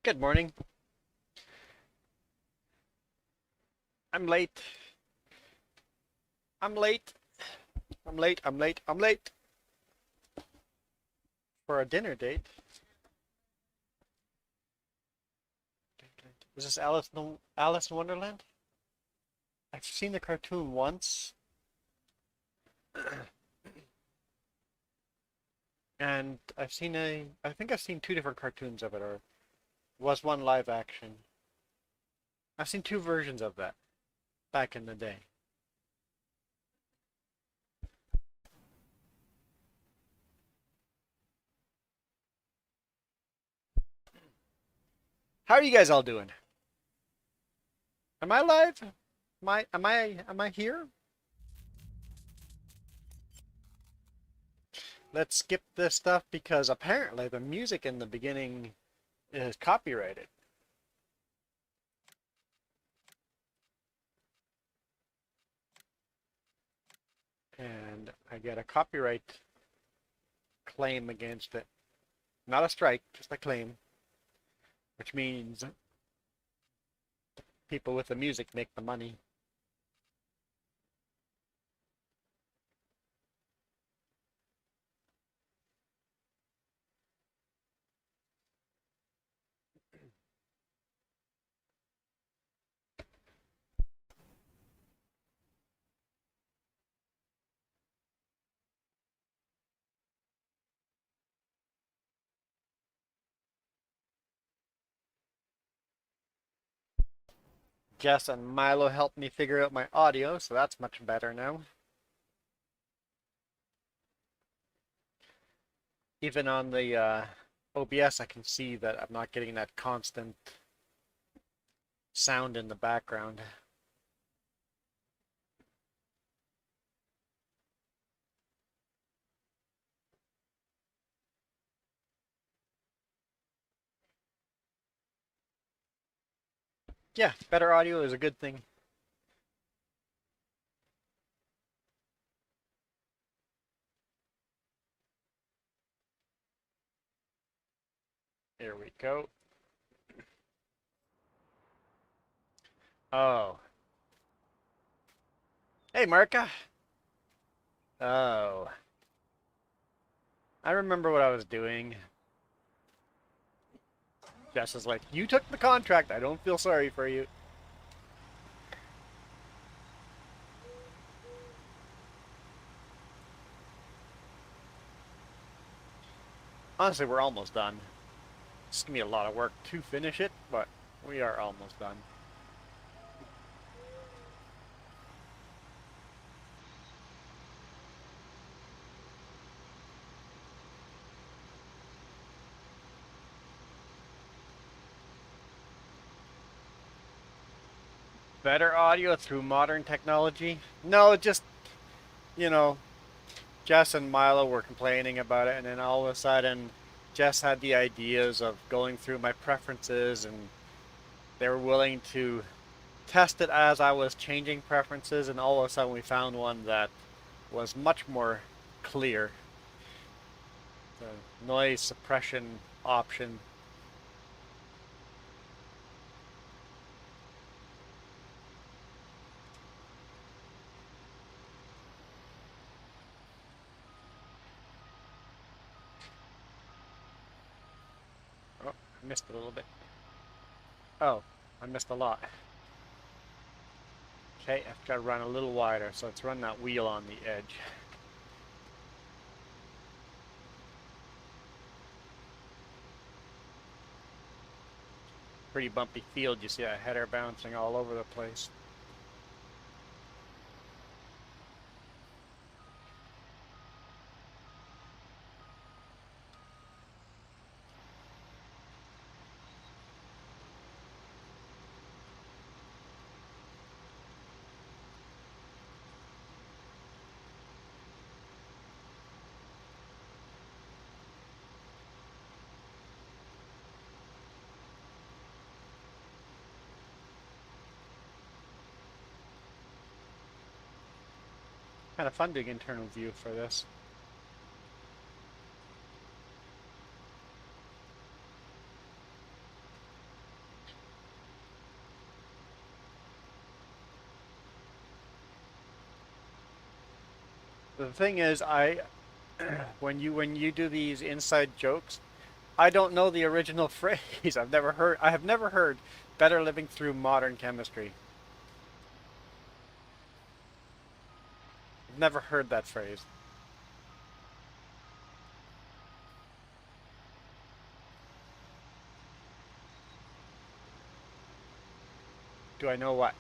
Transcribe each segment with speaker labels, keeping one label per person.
Speaker 1: Good morning. I'm late. I'm late. I'm late. I'm late. I'm late for a dinner date. Is this Alice in Wonderland? I've seen the cartoon once, and I think I've seen two different cartoons of it, or was one live action. I've seen two versions of that back in the day. How are you guys all doing? Am I live? Am I here? Let's skip this stuff because apparently the music in the beginning is copyrighted. And I get a copyright claim against it. Not a strike, just a claim, which means people with the music make the money. Jess and Milo helped me figure out my audio, so that's much better now. Even on the OBS, I can see that I'm not getting that constant sound in the background. Yeah, better audio is a good thing. Here we go. Oh. Hey, Marka. Oh. I remember what I was doing. Jess is like, you took the contract. I don't feel sorry for you. Honestly, we're almost done. It's gonna be a lot of work to finish it, but we are almost done. Better audio through modern technology? No, just, you know, Jess and Milo were complaining about it, and then all of a sudden, Jess had the ideas of going through my preferences, and they were willing to test it as I was changing preferences, and all of a sudden we found one that was much more clear. The noise suppression option. Oh, I missed a little bit. Oh, I missed a lot. Okay, I've got to run a little wider, so let's run that wheel on the edge. Pretty bumpy field, you see that header bouncing all over the place. Kind of fun doing internal view for this. The thing is, when you do these inside jokes, I don't know the original phrase. I have never heard better living through modern chemistry. I've never heard that phrase. Do I know what?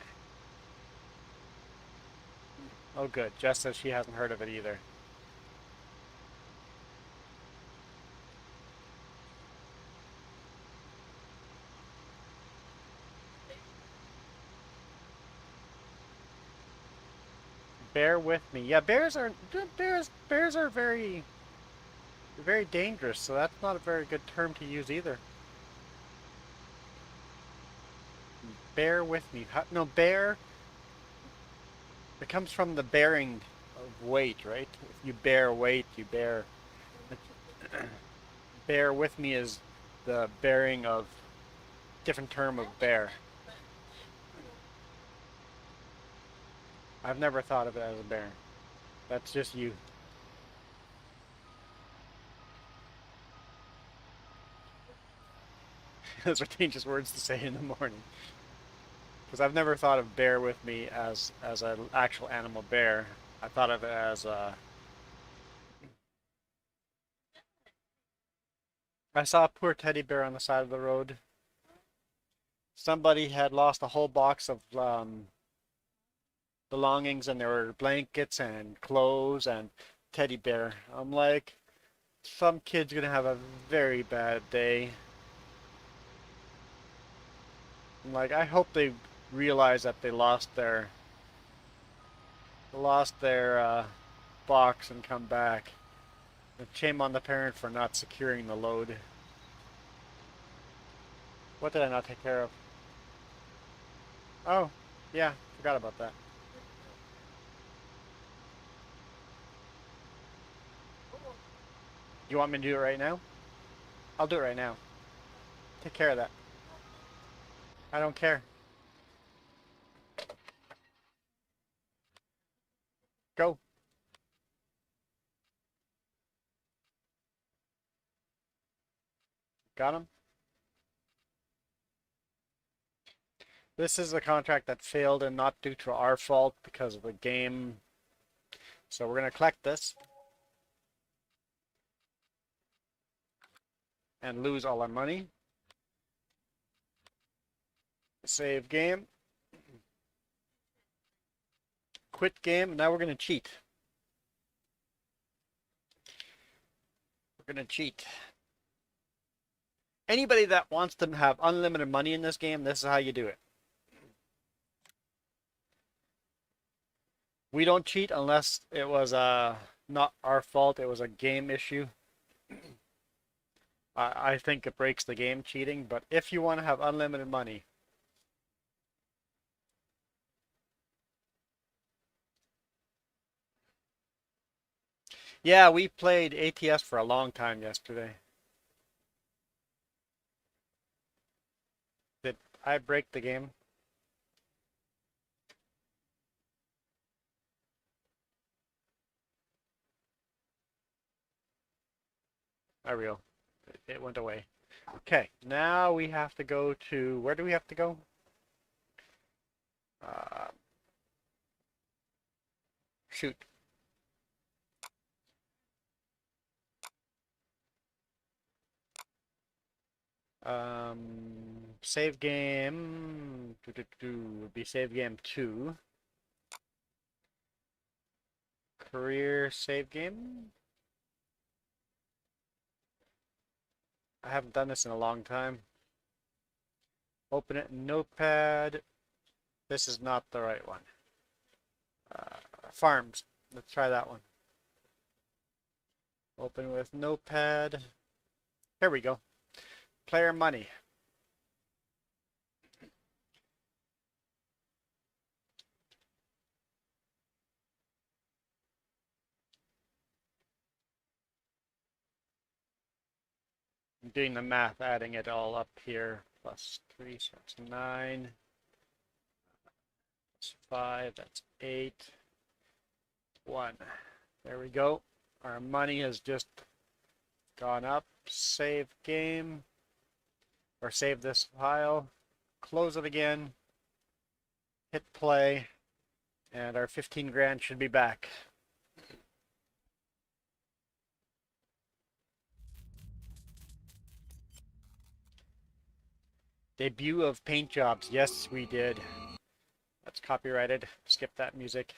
Speaker 1: Oh, good. Jess says she hasn't heard of it either. Bear with me. Yeah, bears are very dangerous, so that's not a very good term to use either. Bear with me. No, bear. It comes from the bearing of weight, right? If you bear weight, you bear. Bear with me is the bearing of different term of bear. I've never thought of it as a bear. That's just you. Those are dangerous words to say in the morning. Because I've never thought of bear with me as an actual animal bear. I thought of it as I saw a poor teddy bear on the side of the road. Somebody had lost a whole box of belongings, and there were blankets and clothes and teddy bear. I'm like, some kid's gonna have a very bad day. I'm like, I hope they realize that they lost their box and come back. And shame on the parent for not securing the load. What did I not take care of? Oh, yeah, forgot about that. You want me to do it right now? I'll do it right now. Take care of that. I don't care. Go. Got him? This is a contract that failed and not due to our fault because of the game. So we're going to collect this and lose all our money. Save game. Quit game. Now we're going to cheat. We're going to cheat. Anybody that wants to have unlimited money in this game, this is how you do it. We don't cheat unless it was not our fault. It was a game issue. I think it breaks the game cheating, but if you want to have unlimited money, yeah, we played ATS for a long time yesterday. Did I break the game? I will. It went away. Okay, now we have to go to, where do we have to go? Uh, shoot. Save game. Would be save game 2. Career save game. I haven't done this in a long time. Open it in Notepad. This is not the right one. Farms. Let's try that one. Open with Notepad. Here we go. Player money. I'm doing the math, adding it all up here. Plus 3, so that's 9. That's 5, that's 8. 1. There we go. Our money has just gone up. Save game. Or save this file. Close it again. Hit play. And our 15 grand should be back. Debut of paint jobs. Yes, we did. That's copyrighted. Skip that music.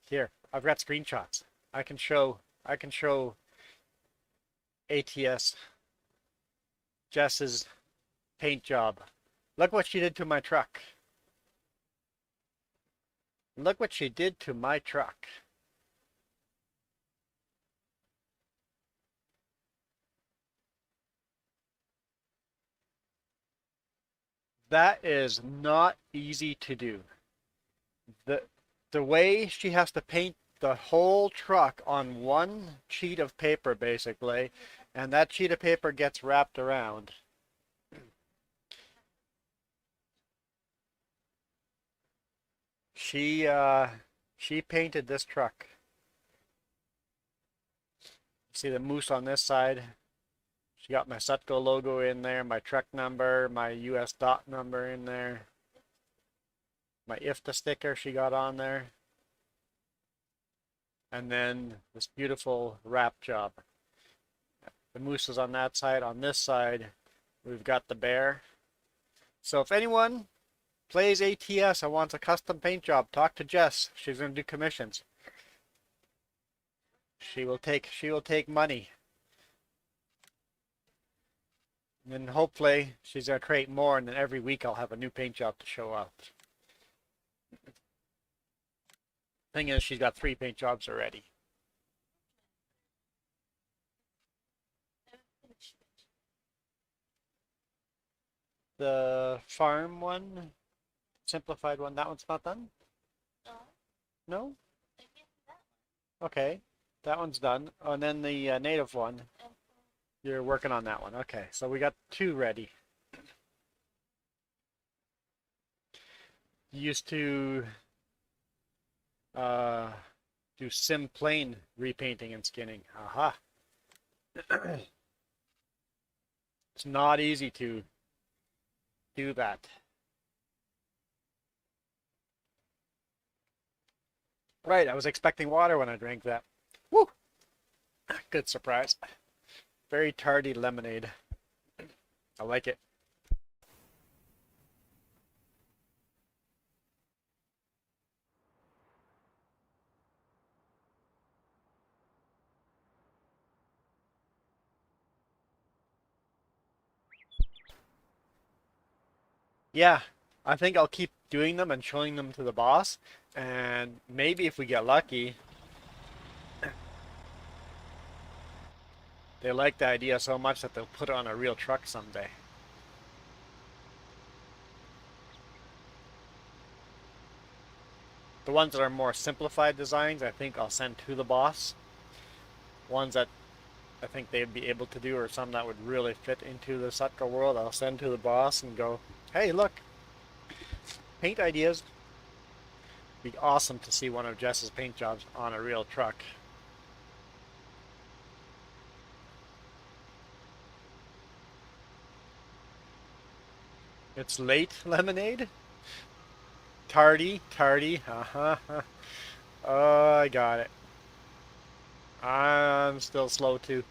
Speaker 1: Here, I've got screenshots. I can show ATS Jess's paint job. Look what she did to my truck. Look what she did to my truck. That is not easy to do. The way she has to paint the whole truck on one sheet of paper basically, and that sheet of paper gets wrapped around. She painted this truck. See the moose on this side? She got my Sutco logo in there, my truck number, my US dot number in there. My IFTA sticker she got on there. And then this beautiful wrap job. The moose is on that side. On this side, we've got the bear. So if anyone plays ATS and wants a custom paint job, talk to Jess. She's going to do commissions. She will take money. And then hopefully she's going to create more, and then every week I'll have a new paint job to show up. Thing is, she's got 3 paint jobs already. The farm one, simplified one, that one's not done? No? Okay, that one's done. Oh, and then the native one, you're working on that one. Okay, so we got 2 ready. Used to do sim plane repainting and skinning. Aha. It's not easy to do that. Right, I was expecting water when I drank that. Woo! Good surprise. Very tardy lemonade. I like it. Yeah, I think I'll keep doing them and showing them to the boss. And maybe if we get lucky, they like the idea so much that they'll put it on a real truck someday. The ones that are more simplified designs, I think I'll send to the boss. Ones that I think they'd be able to do, or some that would really fit into the Sutco world, I'll send to the boss and go, hey, look, paint ideas. Be awesome to see one of Jess's paint jobs on a real truck. It's late lemonade? Tardy, tardy. Uh-huh. Oh, I got it. I'm still slow too.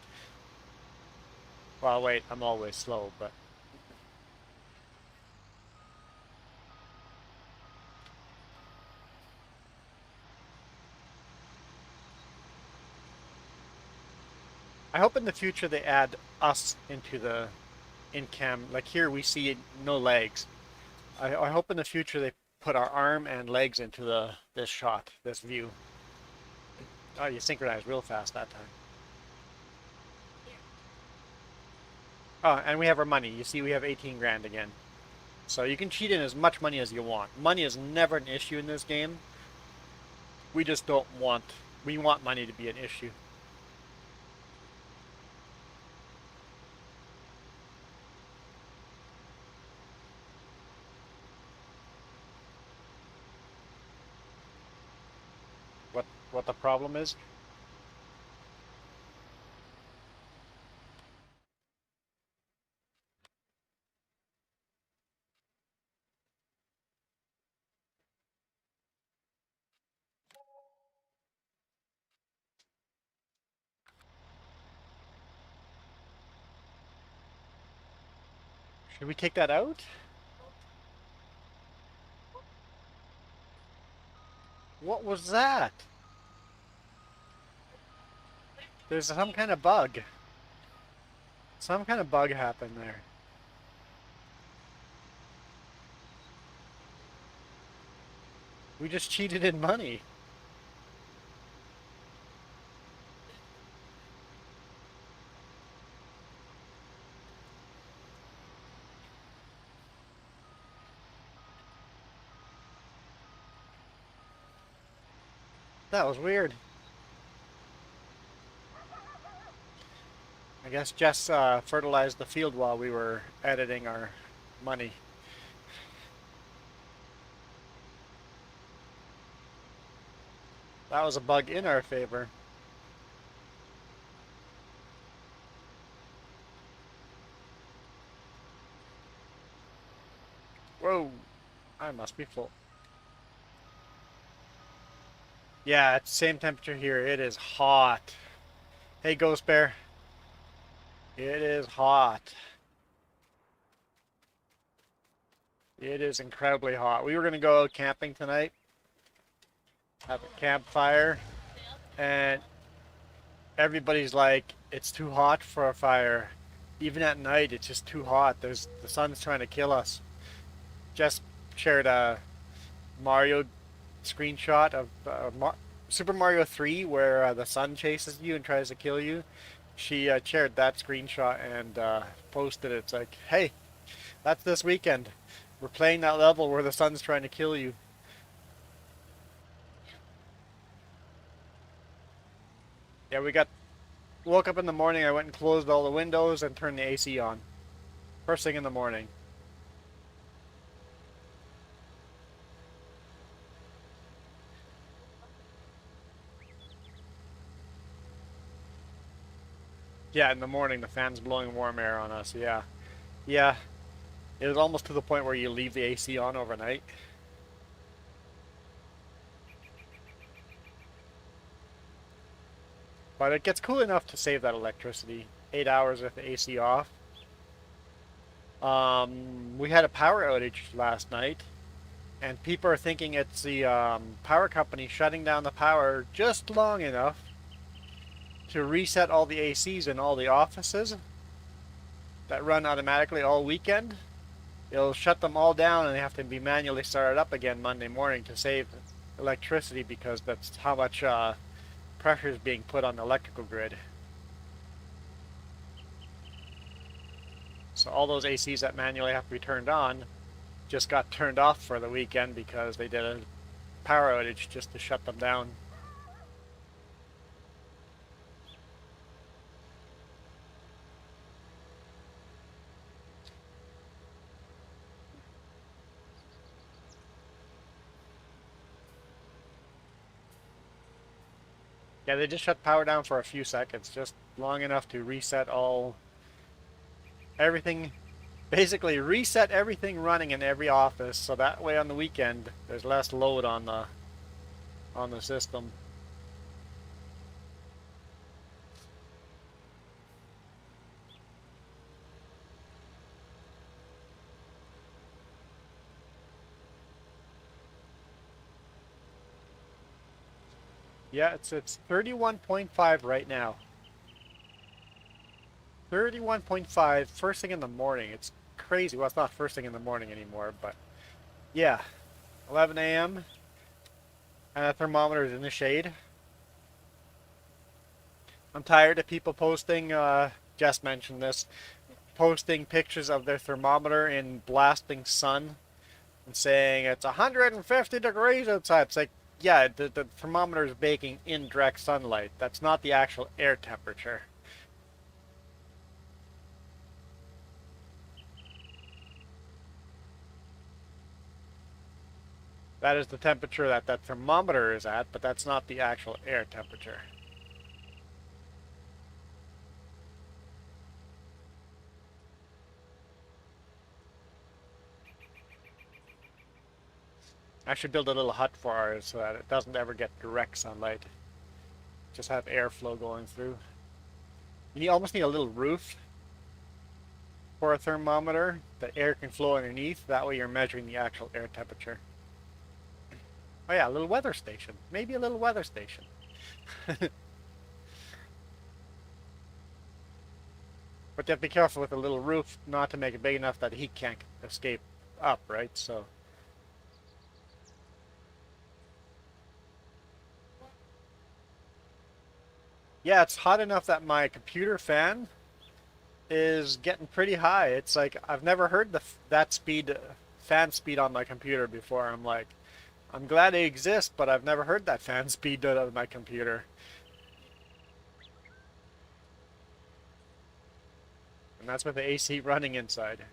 Speaker 1: Well, wait, I'm always slow, but I hope in the future they add us into the in-cam. Like here we see no legs. I hope in the future they put our arm and legs into this shot, this view. Oh, you synchronized real fast that time. Oh, and we have our money. You see we have 18 grand again. So you can cheat in as much money as you want. Money is never an issue in this game. We just don't want, we want money to be an issue. What the problem is? Should we take that out? What was that? There's some kind of bug. Some kind of bug happened there. We just cheated in money. That was weird. I guess Jess fertilized the field while we were editing our money. That was a bug in our favor. Whoa, I must be full. Yeah, it's the same temperature here. It is hot. Hey, Ghost Bear. It is hot. It is incredibly hot. We were going to go out camping tonight, have a campfire, and everybody's like, it's too hot for a fire. Even at night, it's just too hot. The sun's trying to kill us. Just shared a Mario screenshot of Super Mario 3 where the sun chases you and tries to kill you. She shared that screenshot and posted it. It's like, hey, that's this weekend. We're playing that level where the sun's trying to kill you. Yeah, woke up in the morning, I went and closed all the windows and turned the AC on. First thing in the morning. Yeah, in the morning the fan's blowing warm air on us, yeah. Yeah, it was almost to the point where you leave the AC on overnight. But it gets cool enough to save that electricity. 8 hours with the AC off. We had a power outage last night, and people are thinking it's the power company shutting down the power just long enough to reset all the ACs in all the offices that run automatically all weekend. It'll shut them all down and they have to be manually started up again Monday morning to save electricity because that's how much pressure is being put on the electrical grid. So all those ACs that manually have to be turned on just got turned off for the weekend because they did a power outage just to shut them down. Yeah, they just shut power down for a few seconds, just long enough to reset everything, basically reset everything running in every office, so that way on the weekend there's less load on the system. Yeah, it's 31.5 right now. 31.5 first thing in the morning. It's crazy. Well, it's not first thing in the morning anymore, but yeah, 11 a.m. and the thermometer is in the shade. I'm tired of people posting, Jess mentioned this, posting pictures of their thermometer in blasting sun and saying it's 150 degrees outside. It's like, yeah, the thermometer is baking in direct sunlight. That's not the actual air temperature. That is the temperature that that thermometer is at, but that's not the actual air temperature. I should build a little hut for ours so that it doesn't ever get direct sunlight. Just have airflow going through. You almost need a little roof. for a thermometer, the air can flow underneath. That way you're measuring the actual air temperature. Oh yeah, a little weather station. Maybe a little weather station. But you have to be careful with the little roof not to make it big enough that heat can't escape up, right? So, yeah, it's hot enough that my computer fan is getting pretty high. It's like I've never heard that speed, fan speed on my computer before. I'm like, I'm glad they exist, but I've never heard that fan speed on my computer. And that's with the AC running inside.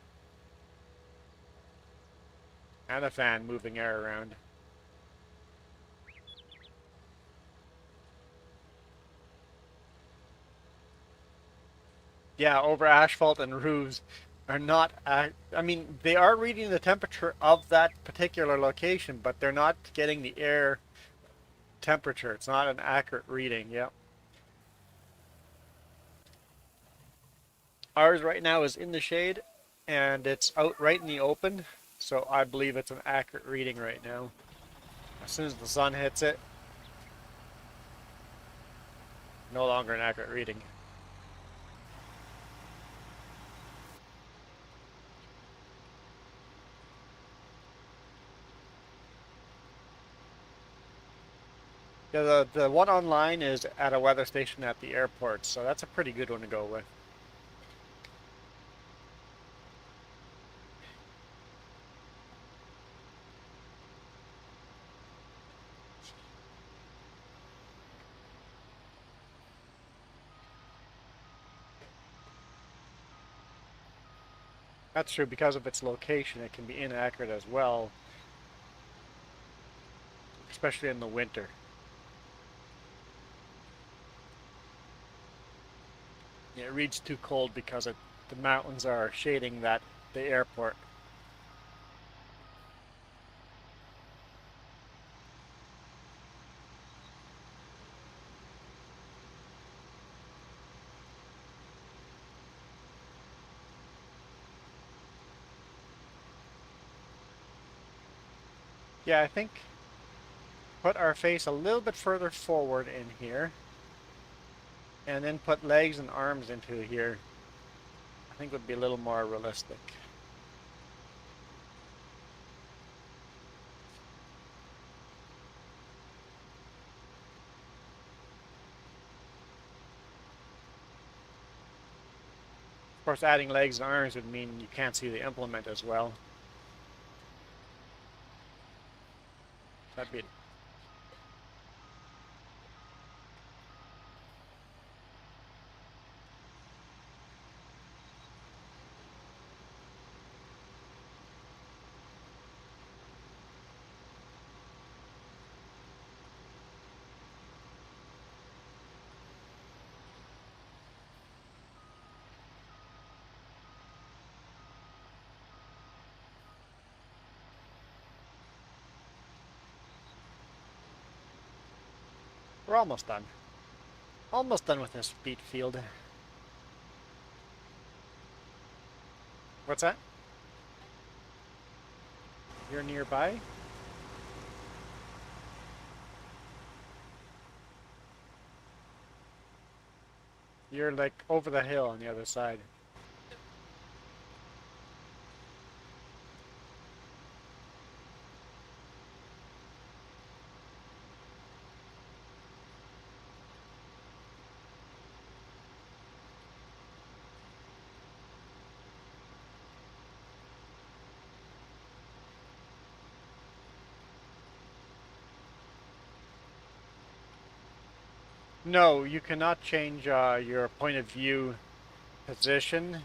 Speaker 1: And a fan moving air around. Yeah, over asphalt and roofs are not, I mean, they are reading the temperature of that particular location, but they're not getting the air temperature. It's not an accurate reading. Yep. Ours right now is in the shade and it's out right in the open, so I believe it's an accurate reading right now. As soon as the sun hits it, no longer an accurate reading. Yeah, the one online is at a weather station at the airport, so that's a pretty good one to go with. That's true, because of its location, it can be inaccurate as well, especially in the winter. It reads too cold because the mountains are shading the airport. Yeah, I think put our face a little bit further forward in here, and then put legs and arms into here. I think would be a little more realistic. Of course, adding legs and arms would mean you can't see the implement as well. That'd be We're almost done. Almost done with this beet field. What's that? You're nearby? You're like over the hill on the other side. No, you cannot change your point of view position.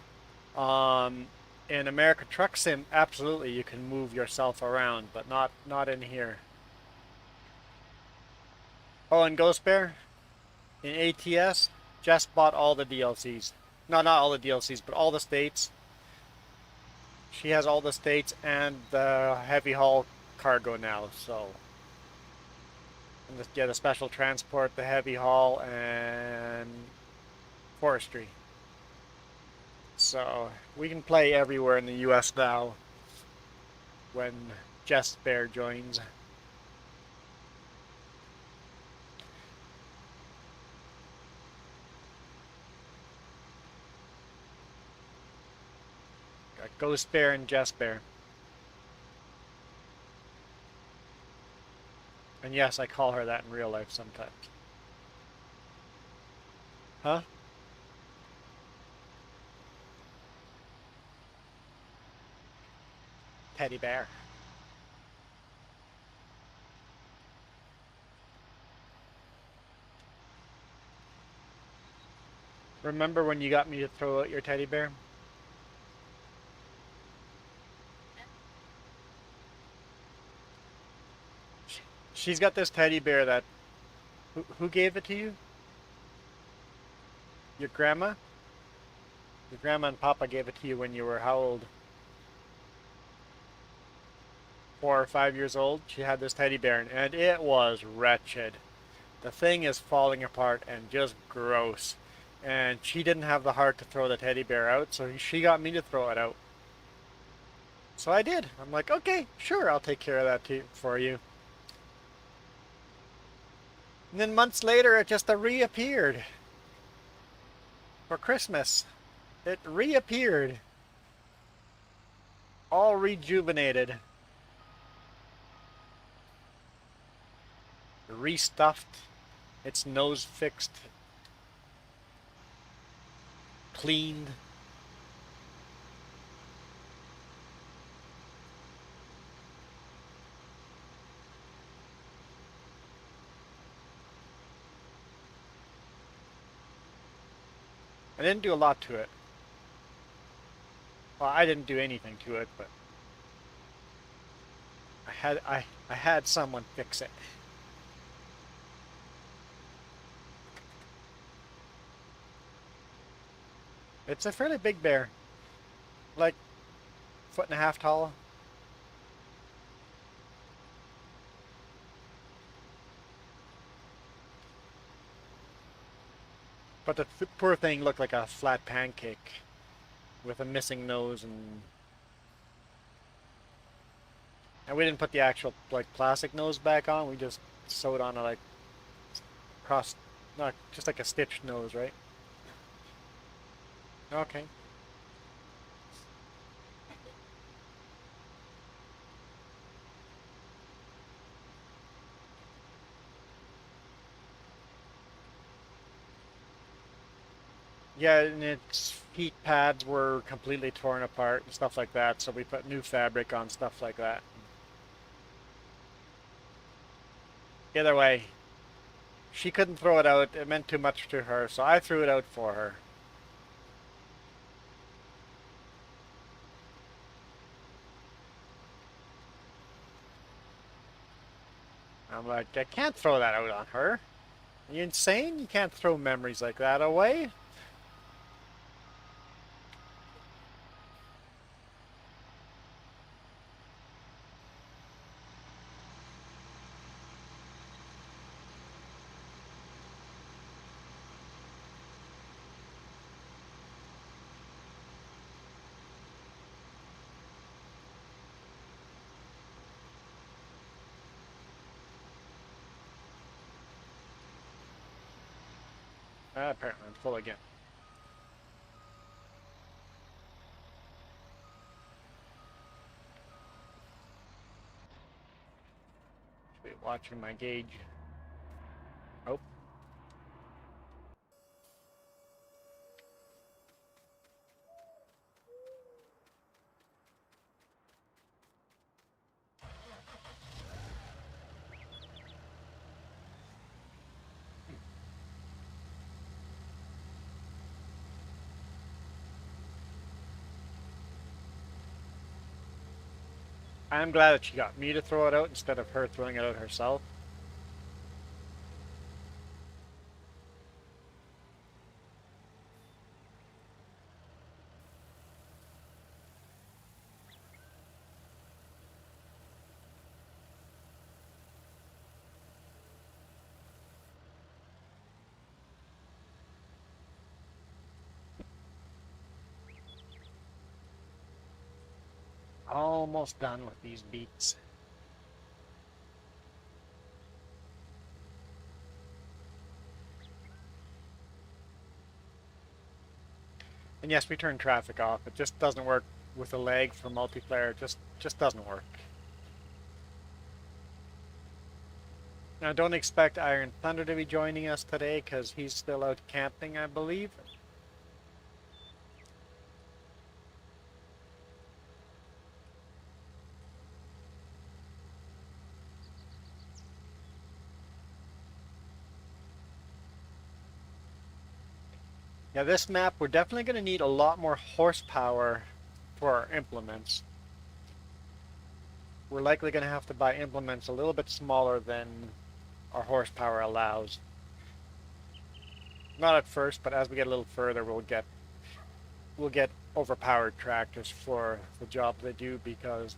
Speaker 1: Um, in American Truck Sim, absolutely you can move yourself around, but not in here. Oh, and Ghost Bear in ATS just bought all the DLCs. No, not all the DLCs, but all the states. She has all the states and the heavy haul cargo now. So, and yeah, the special transport, the heavy haul, and forestry. So we can play everywhere in the US now when Jess Bear joins. Got Ghost Bear and Jess Bear. And yes, I call her that in real life sometimes. Huh? Teddy Bear. Remember when you got me to throw out your teddy bear? She's got this teddy bear that... Who gave it to you? Your grandma? Your grandma and papa gave it to you when you were how old? 4 or 5 years old. She had this teddy bear and it was wretched. The thing is falling apart and just gross. And she didn't have the heart to throw the teddy bear out, so she got me to throw it out. So I did. I'm like, okay, sure, I'll take care of that for you. And then months later, it just reappeared. For Christmas. It reappeared. All rejuvenated. Restuffed. Its nose fixed. Cleaned. I didn't do a lot to it. Well, I didn't do anything to it, but I had someone fix it. It's a fairly big bear. Like 1.5 feet tall. But the poor thing looked like a flat pancake with a missing nose, and we didn't put the actual like plastic nose back on. We just sewed on a like cross, not just like a stitched nose, right? Okay. Yeah, and its feet pads were completely torn apart and stuff like that, so we put new fabric on stuff like that. Either way, she couldn't throw it out. It meant too much to her, so I threw it out for her. I'm like, I can't throw that out on her. Are you insane? You can't throw memories like that away. Apparently I'm full again. Should be watching my gauge. Oh. I'm glad that she got me to throw it out instead of her throwing it out herself. Almost done with these beets. And yes, we turn traffic off. It just doesn't work with the lag for multiplayer. It just doesn't work. Now, don't expect Iron Thunder to be joining us today because he's still out camping, I believe. Yeah, this map, we're definitely going to need a lot more horsepower for our implements. We're likely going to have to buy implements a little bit smaller than our horsepower allows. Not at first, but as we get a little further, we'll get overpowered tractors for the job they do because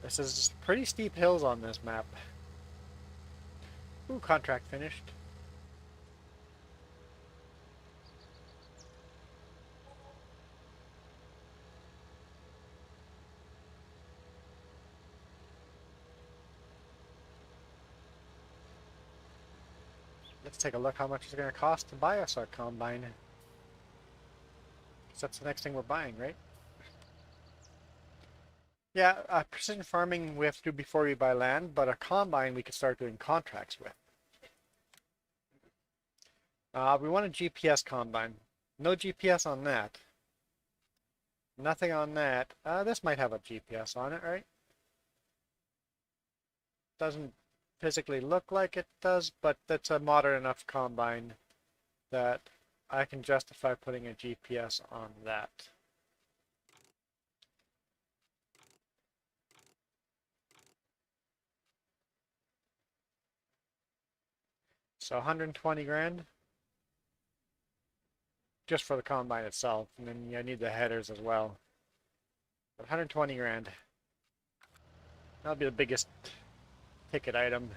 Speaker 1: this is pretty steep hills on this map. Ooh, contract finished. Let's take a look how much it's going to cost to buy us our combine. Because that's the next thing we're buying, right? Yeah, precision farming we have to do before we buy land, but a combine we could start doing contracts with. We want a GPS combine. No GPS on that. Nothing on that. This might have a GPS on it, right? Doesn't physically look like it does, but that's a modern enough combine that I can justify putting a GPS on that. So 120 grand just for the combine itself, and then you need the headers as well. But 120 grand. That'll be the biggest ticket item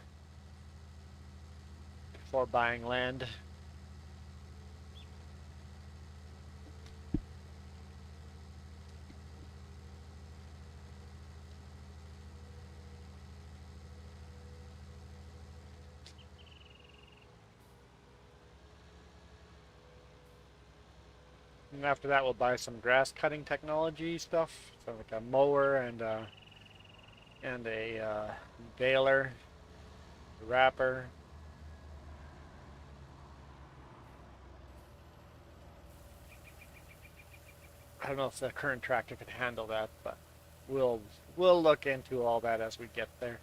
Speaker 1: for buying land. And after that, we'll buy some grass cutting technology stuff, so like a mower and a baler, wrapper. I don't know if the current tractor can handle that, but we'll we'll look into all that as we get there.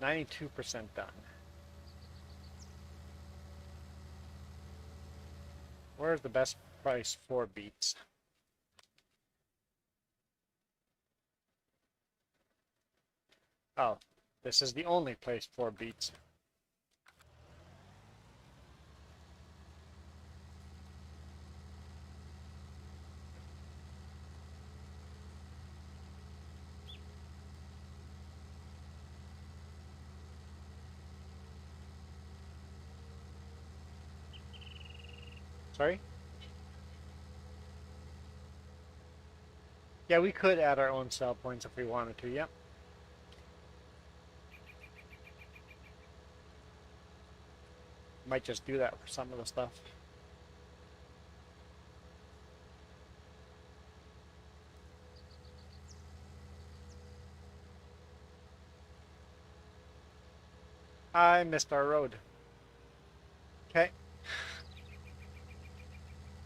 Speaker 1: 92% done. Where's the best price for beets? Oh, this is the only place for beets. Sorry? Yeah, we could add our own sell points if we wanted to, yep. Might just do that for some of the stuff. I missed our road. Okay.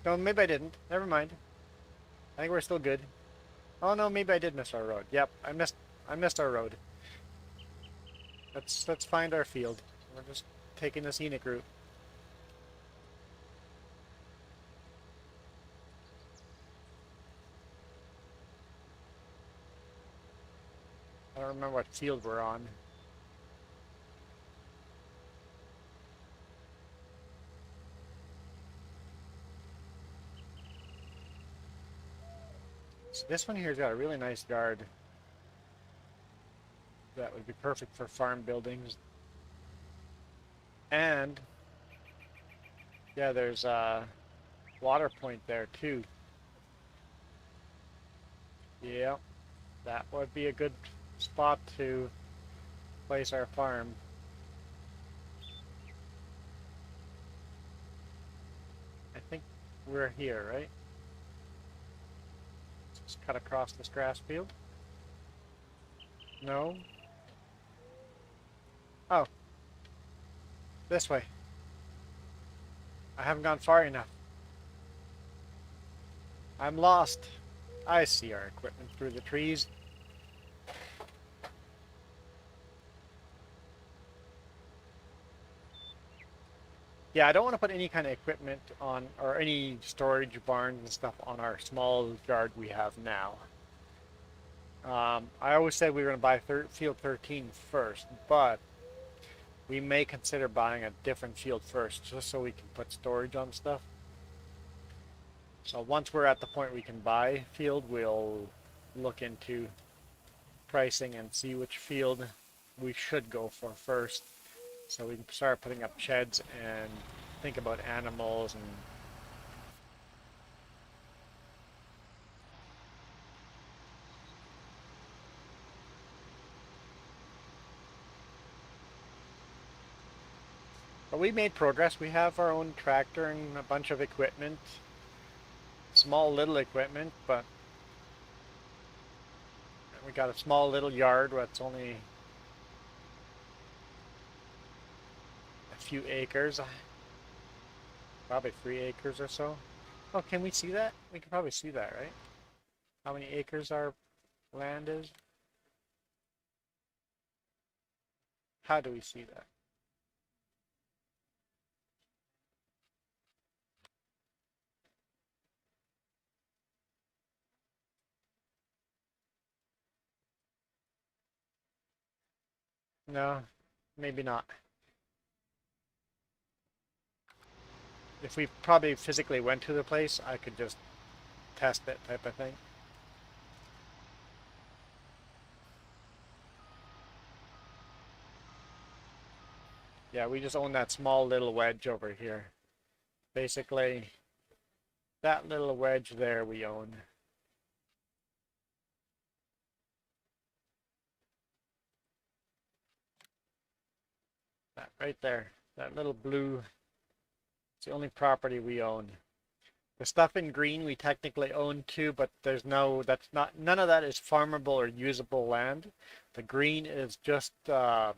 Speaker 1: No, maybe I didn't. Never mind. I think we're still good. Oh no, maybe I did miss our road. Yep, I missed our road. Let's find our field. We're just taking the scenic route. I don't remember what field we're on. So this one here's got a really nice yard. That would be perfect for farm buildings. And Yeah, there's a water point there too. Yeah, that would be a good spot to place our farm. I think we're here, right? Just cut across this grass field. No? Oh, this way. I haven't gone far enough. I'm lost. I see our equipment through the trees. Yeah, I don't want to put any kind of equipment on, or any storage barns and stuff on our small yard we have now. I always said we were going to buy field 13 first, but we may consider buying a different field first, just so we can put storage on stuff. So once we're at the point we can buy field, we'll look into pricing and see which field we should go for first, so we can start putting up sheds and think about animals and but we made progress. We have our own tractor and a bunch of equipment, small little equipment, but we got a small little yard that's only a few acres, probably 3 acres or so. Oh, can we see that? We can probably see that, right? How many acres our land is? How do we see that? No, maybe not. If we probably physically went to the place, I could just test it type of thing. Yeah, we just own that small little wedge over here. Basically, that little wedge there we own. That right there. That little blue, it's the only property we own. The stuff in green we technically own too, but there's no, that's not, none of that is farmable or usable land. The green is just a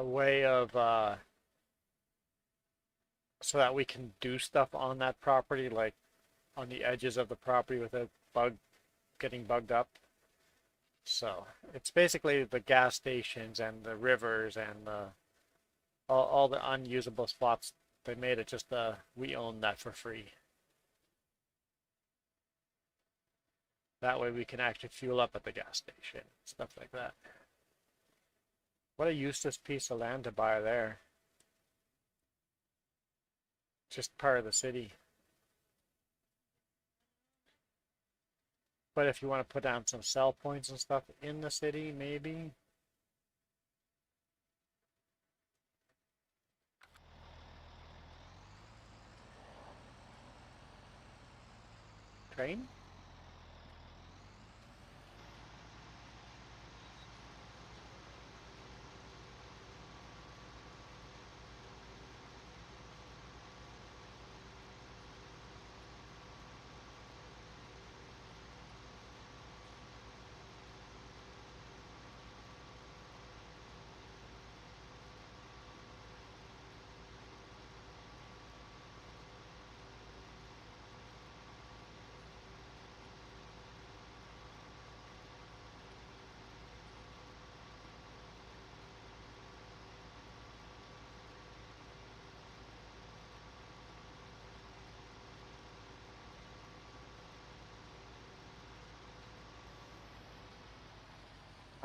Speaker 1: way of so that we can do stuff on that property, like on the edges of the property without getting bugged up. So it's basically the gas stations and the rivers and all the unusable spots. They made it just we own that for free. That way we can actually fuel up at the gas station, stuff like that. What a useless piece of land to buy there. Just part of the city. But if you want to put down some sell points and stuff in the city, maybe. Train?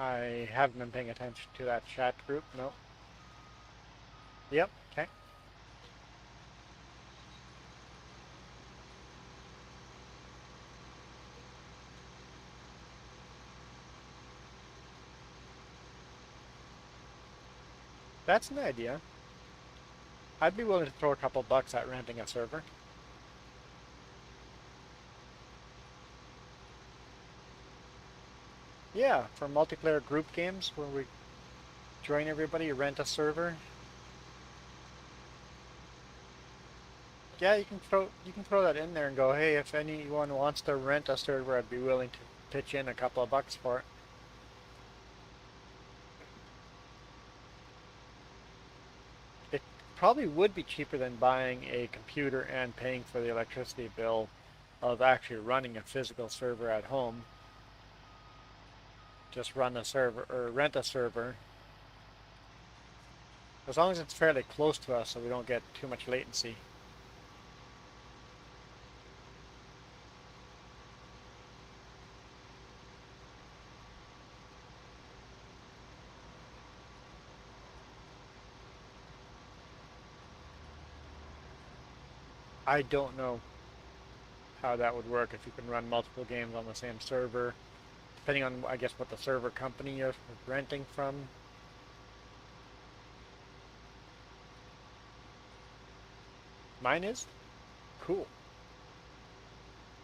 Speaker 1: I haven't been paying attention to that chat group. No. Yep. Okay. That's an idea. I'd be willing to throw a couple bucks at renting a server. Yeah, for multiplayer group games where we join everybody, rent a server. Yeah, you can throw that in there and go, hey, if anyone wants to rent a server, I'd be willing to pitch in a couple of bucks for it. It probably would be cheaper than buying a computer and paying for the electricity bill of actually running a physical server at home. Just run a server or rent a server. As long as it's fairly close to us so we don't get too much latency. I don't know how that would work if you can run multiple games on the same server, depending on, I guess, what the server company you're renting from. Mine is? Cool.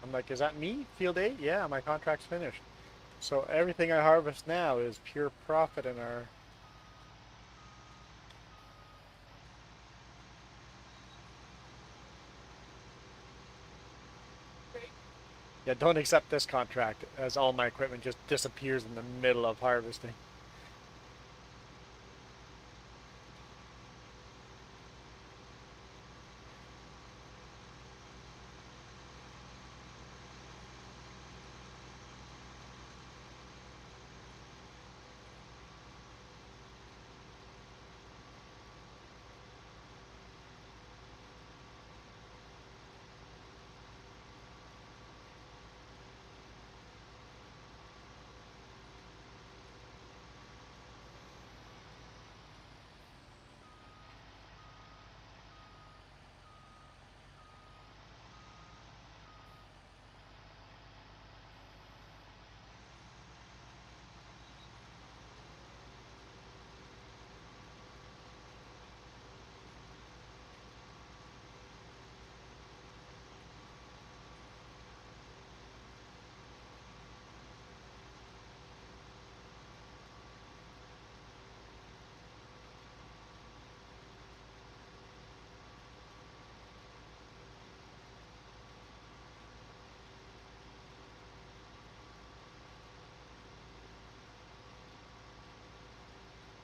Speaker 1: I'm like, is that me? Field 8? Yeah, my contract's finished. So everything I harvest now is pure profit in our... Yeah, don't accept this contract as all my equipment just disappears in the middle of harvesting.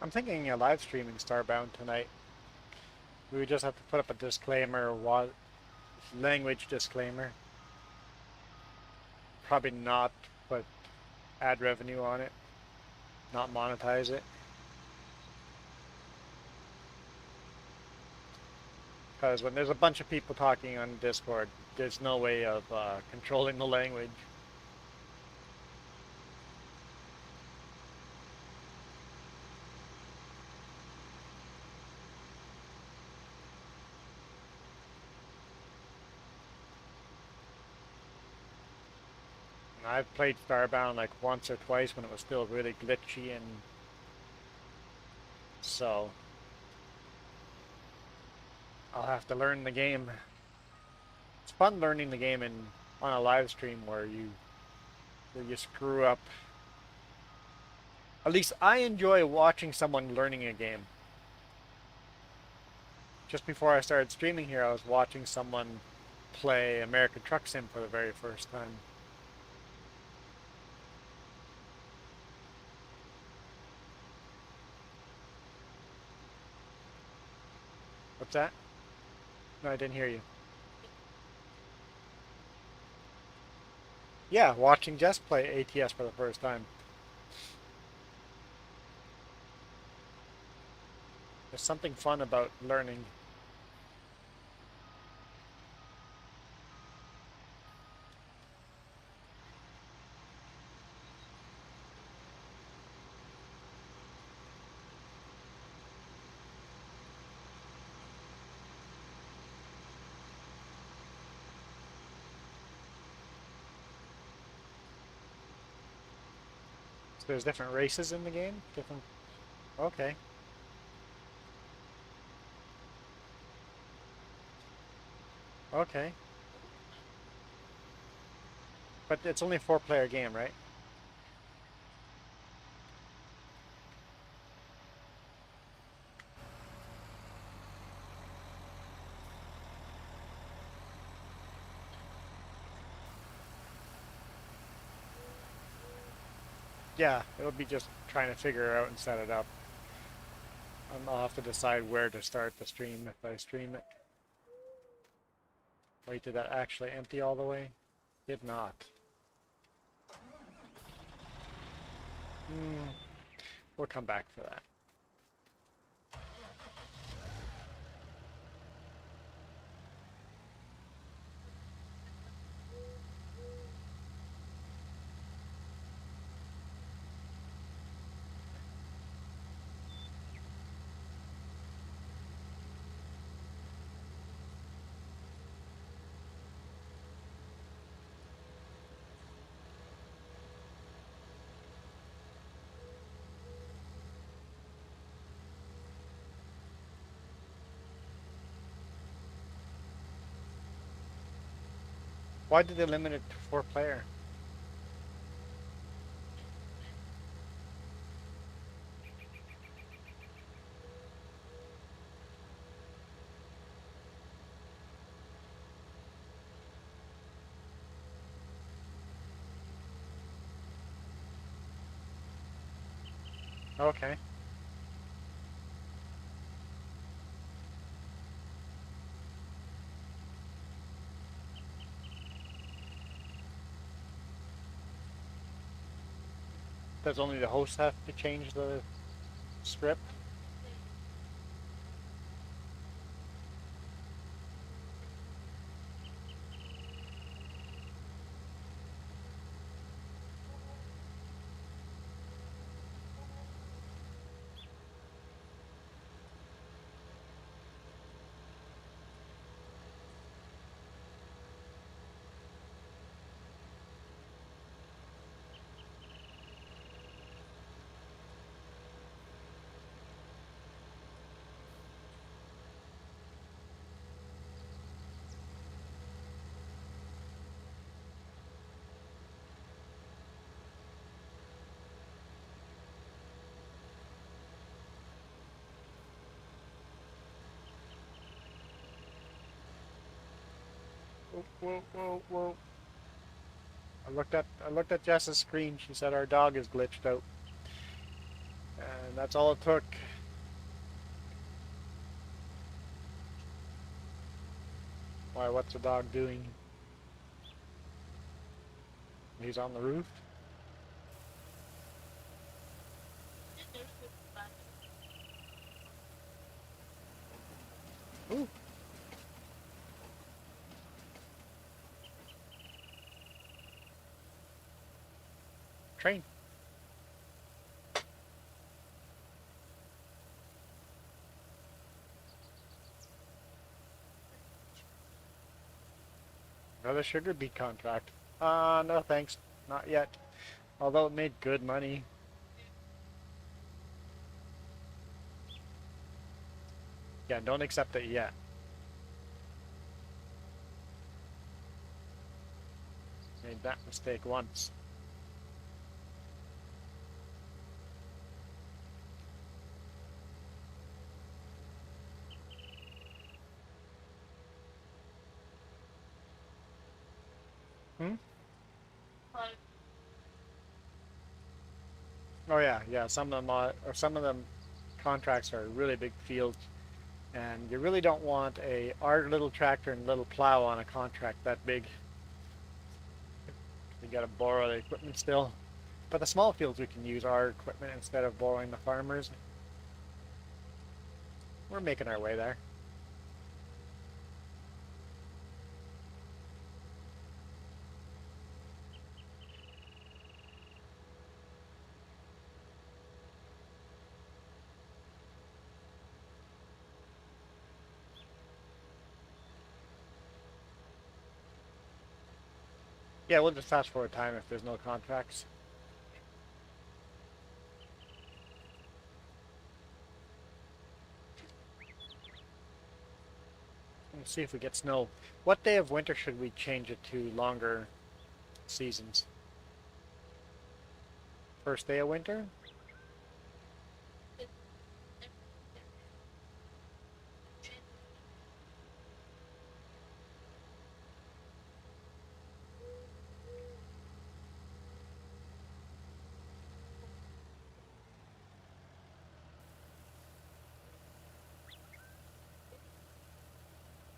Speaker 1: I'm thinking of live streaming Starbound tonight. We would just have to put up a disclaimer, language disclaimer. Probably not put ad revenue on it, not monetize it. Because when there's a bunch of people talking on Discord, there's no way of controlling the language. And I've played Starbound like once or twice when it was still really glitchy, and so I'll have to learn the game. It's fun learning the game on a live stream where you screw up. At least I enjoy watching someone learning a game. Just before I started streaming here, I was watching someone play American Truck Sim for the very first time. What's that? No, I didn't hear you. Yeah, watching Jess play ATS for the first time. There's something fun about learning. So there's different races in the game? Different... Okay. Okay. But it's only a four-player game, right? Yeah, it'll be just trying to figure it out and set it up. And I'll have to decide where to start the stream if I stream it. Wait, did that actually empty all the way? Did not. We'll come back for that. Why did they limit it to four-player? Okay. Does only the host have to change the script? Whoa, whoa, whoa, whoa. I looked at Jess's screen. She said our dog is glitched out. And that's all it took. Why, what's the dog doing? He's on the roof? Ooh, train. Another sugar beet contract. No thanks. Not yet. Although it made good money. Yeah, don't accept it yet. Made that mistake once. Hmm? Oh yeah, yeah. Some of them are, or some of them contracts are really big fields, and you really don't want our little tractor and little plow on a contract that big. You got to borrow the equipment still. But the small fields we can use our equipment instead of borrowing the farmers. We're making our way there. Yeah, we'll just fast forward time if there's no contracts. We'll see if we get snow. What day of winter should we change it to longer seasons? First day of winter?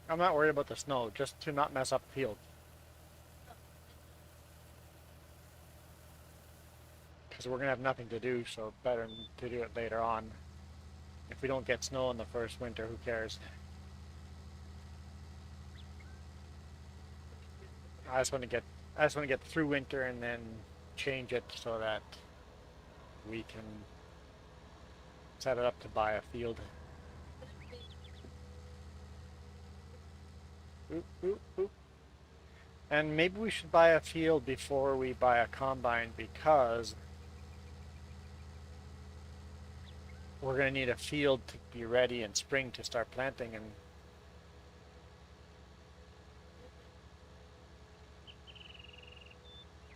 Speaker 1: I'm not worried about the snow, just to not mess up the field. Because we're going to have nothing to do, so better to do it later on. If we don't get snow in the first winter, who cares? I just want to get through winter and then change it so that we can set it up to buy a field. Oop, oop, oop. And maybe we should buy a field before we buy a combine because we're going to need a field to be ready in spring to start planting.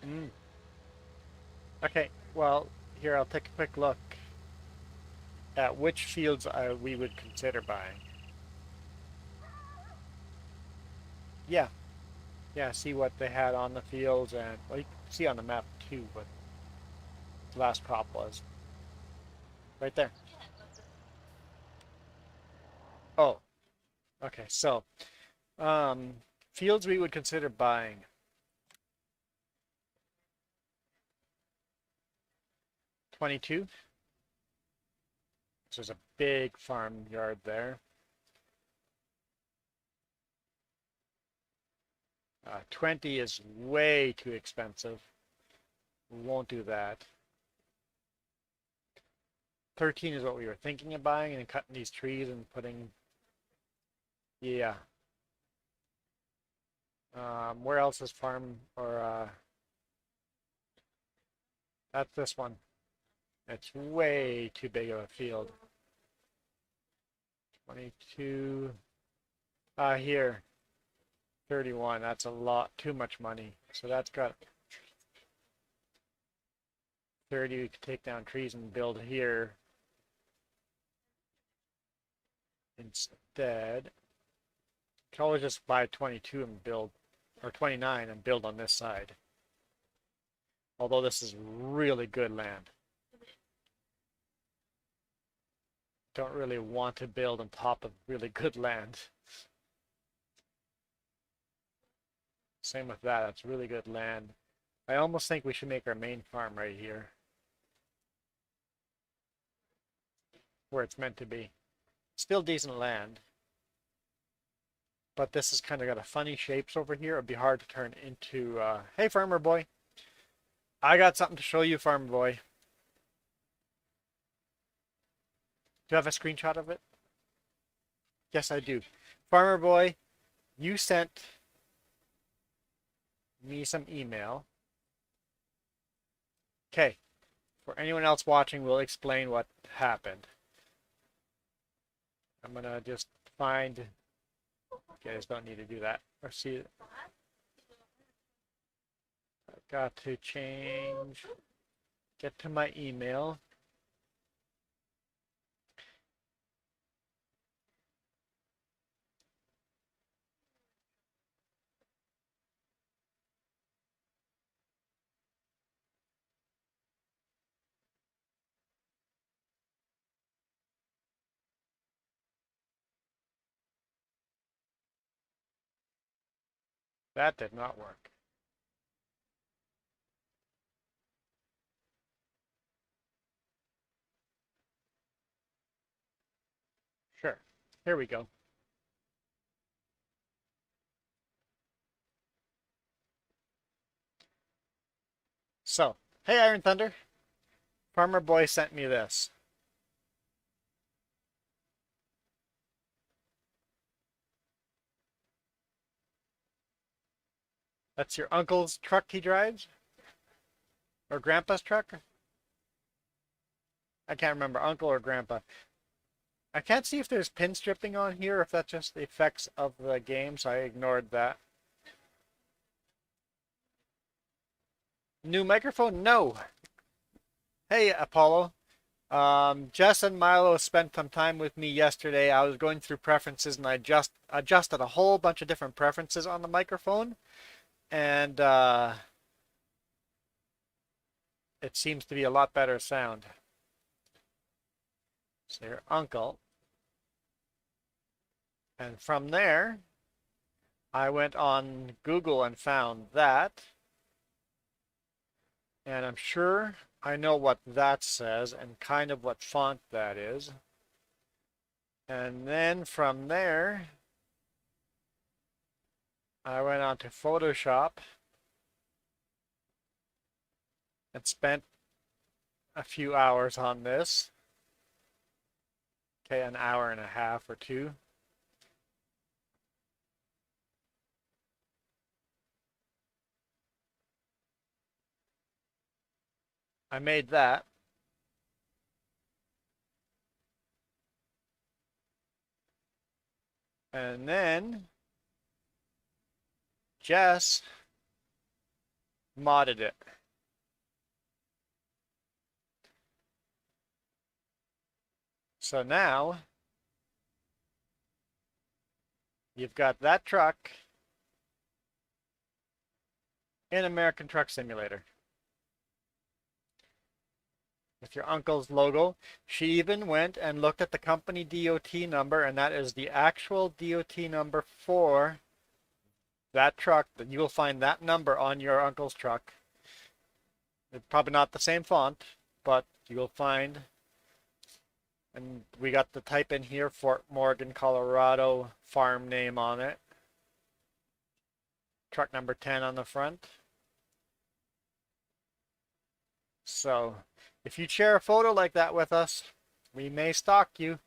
Speaker 1: And okay, well, here I'll take a quick look at which fields we would consider buying. Yeah, yeah, see what they had on the fields, and well, you can see on the map too what the last crop was. Right there. Oh, okay, so um, fields we would consider buying. 22. So there's a big farmyard there. 20 is way too expensive. We won't do that. 13 is what we were thinking of buying and cutting these trees and putting, yeah. Where else is farm or that's this one. It's way too big of a field. 22. Here. 31. That's a lot, too much money. So that's got 30. We could take down trees and build here instead. Could always just buy 22 and build, or 29 and build on this side. Although this is really good land. Don't really want to build on top of really good land. Same with that, that's really good land. I almost think we should make our main farm right here. Where it's meant to be. Still decent land. But this has kind of got a funny shapes over here. It'd be hard to turn into, hey farmer boy. I got something to show you, farmer boy. Do you have a screenshot of it? Yes, I do. Farmer boy, you sent me some email. Okay. For anyone else watching, we'll explain what happened. I'm gonna just find. You guys don't need to do that or see it. I've got to change. Get to my email. That did not work. Sure. Here we go. So, hey Iron Thunder. Farmer Boy sent me this. That's your uncle's truck he drives? Or grandpa's truck? I can't remember, uncle or grandpa. I can't see if there's pin stripping on here, or if that's just the effects of the game, so I ignored that. New microphone? No. Hey, Apollo. Jess and Milo spent some time with me yesterday. I was going through preferences and I just adjusted a whole bunch of different preferences on the microphone, and it seems to be a lot better sound. So your uncle. And from there, I went on Google and found that. And I'm sure I know what that says and kind of what font that is. And then from there, I went on to Photoshop and spent a few hours on this. Okay, an hour and a half or two. I made that. And then Jess modded it. So now you've got that truck in American Truck Simulator with your uncle's logo. She even went and looked at the company DOT number, and that is the actual DOT number for that truck. That you will find that number on your uncle's truck. It's probably not the same font, but you'll find. And we got the type in here, Fort Morgan, Colorado, farm name on it. Truck number 10 on the front. So if you share a photo like that with us, we may stalk you.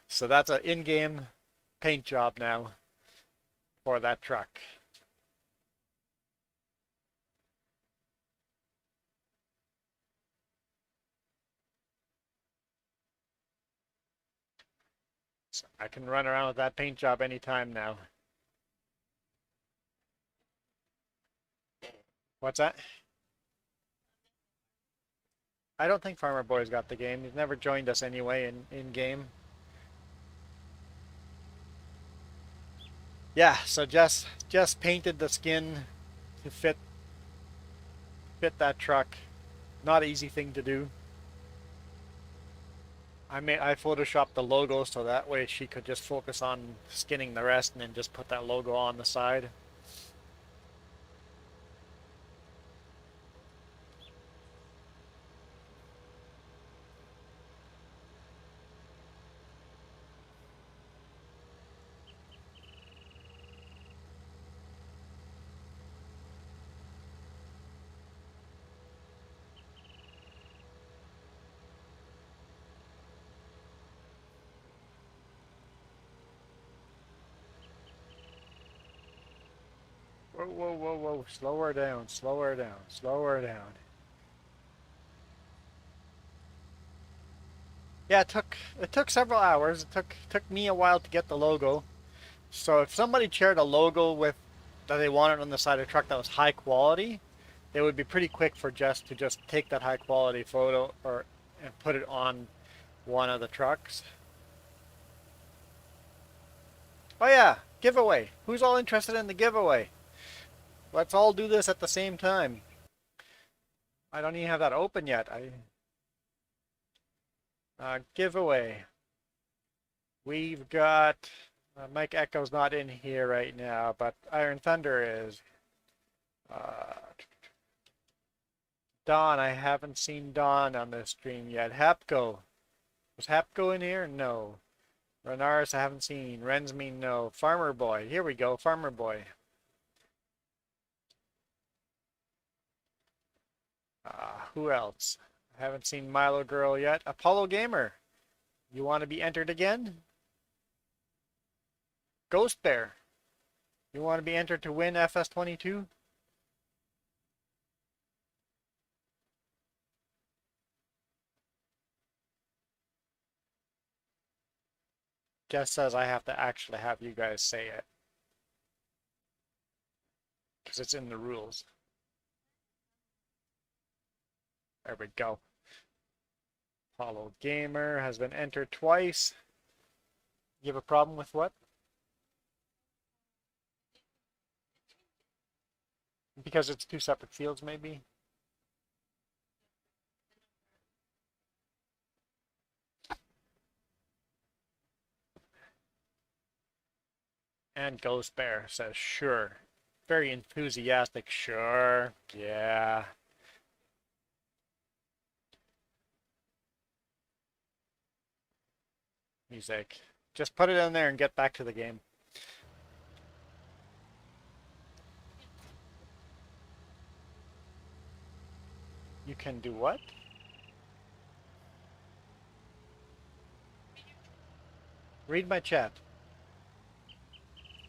Speaker 1: So that's an in-game paint job now for that truck. So I can run around with that paint job anytime now. What's that? I don't think Farmer Boy's got the game. He's never joined us anyway in game. Yeah, so just painted the skin to fit that truck. Not an easy thing to do. I photoshopped the logo so that way she could just focus on skinning the rest and then just put that logo on the side. Whoa, whoa, whoa, whoa. Slow her down, slow her down, slow her down. Yeah, it took several hours. It took me a while to get the logo. So if somebody shared a logo with that they wanted on the side of the truck that was high quality, it would be pretty quick for Jess to just take that high quality photo and put it on one of the trucks. Oh yeah, giveaway. Who's all interested in the giveaway? Let's all do this at the same time. I don't even have that open yet. Giveaway. We've got Mike Echo's not in here right now, but Iron Thunder is. Dawn, I haven't seen Dawn on this stream yet. Hapco. Was Hapco in here? No. Renaris, I haven't seen. Rensme, no. Farmer Boy. Here we go, Farmer Boy. Who else? I haven't seen Milo Girl yet. Apollo Gamer. You want to be entered again? Ghost Bear. You want to be entered to win FS22? Jess says I have to actually have you guys say it. Because it's in the rules. There we go. Apollo Gamer has been entered twice. You have a problem with what? Because it's two separate fields, maybe? And Ghost Bear says, sure. Very enthusiastic, sure. Yeah. He's like, just put it in there and get back to the game. You can do what? Read my chat.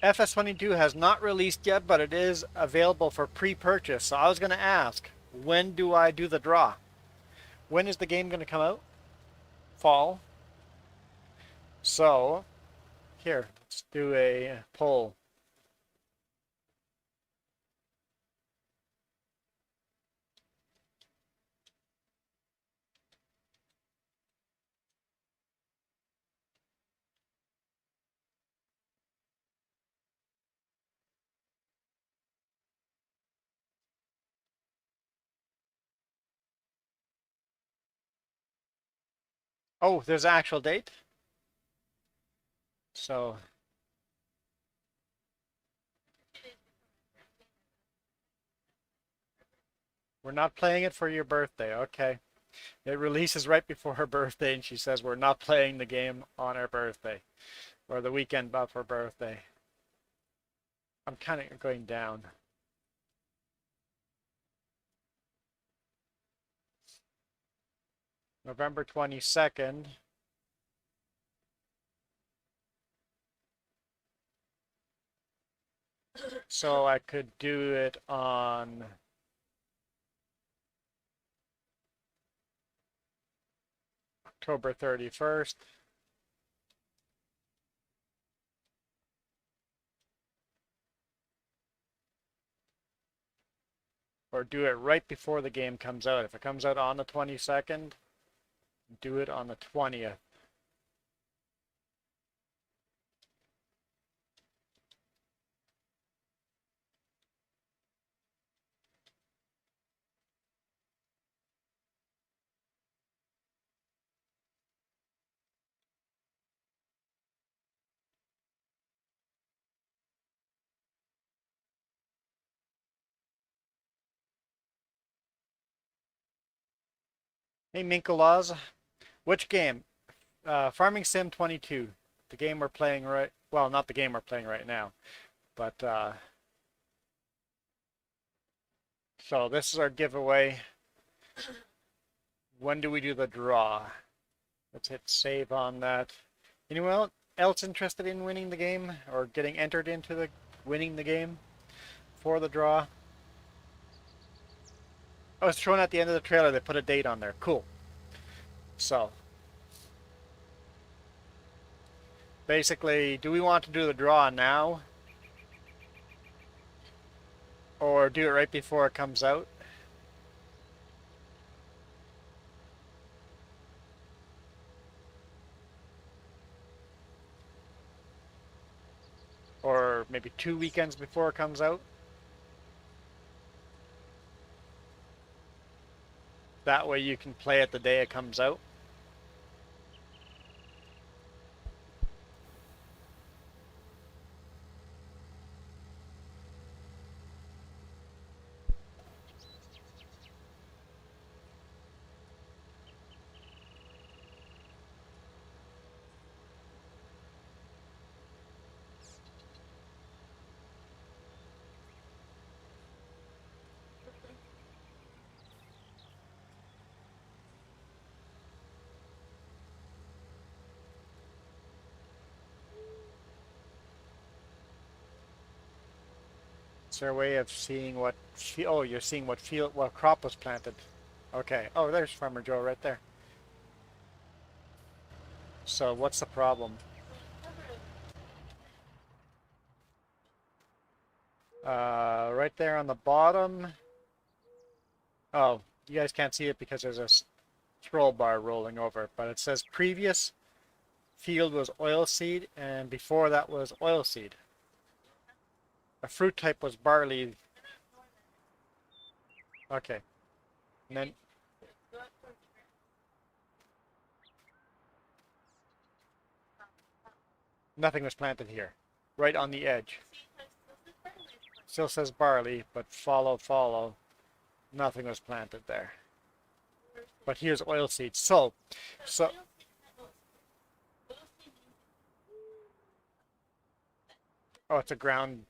Speaker 1: FS22 has not released yet, but it is available for pre-purchase. So I was going to ask, when do I do the draw? When is the game going to come out? Fall. So, here, let's do a poll. Oh, there's an actual date? So, we're not playing it for your birthday. Okay. It releases right before her birthday, and she says we're not playing the game on her birthday. Or the weekend of her birthday. I'm kind of going down. November 22nd. So I could do it on October 31st. Or do it right before the game comes out. If it comes out on the 22nd, do it on the 20th. Hey, Minkalaws. Which game? Farming Sim 22. The game we're playing right... Well, not the game we're playing right now. But, so this is our giveaway. When do we do the draw? Let's hit save on that. Anyone else interested in winning the game? Or getting entered into the winning the game for the draw? Oh, it's shown at the end of the trailer. They put a date on there. Cool. So, basically, do we want to do the draw now? Or do it right before it comes out? Or maybe 2 weekends before it comes out? That way you can play it the day it comes out. Is there a way of seeing what... Oh, you're seeing what field, what crop was planted. Okay. Oh, there's Farmer Joe right there. So what's the problem? Right there on the bottom. Oh, you guys can't see it because there's a scroll bar rolling over it, but it says previous field was oilseed, and before that was oilseed. A fruit type was barley. Okay. And then nothing was planted here. Right on the edge. Still says barley, but follow. Nothing was planted there. But here's oilseed. So, oh, it's a ground.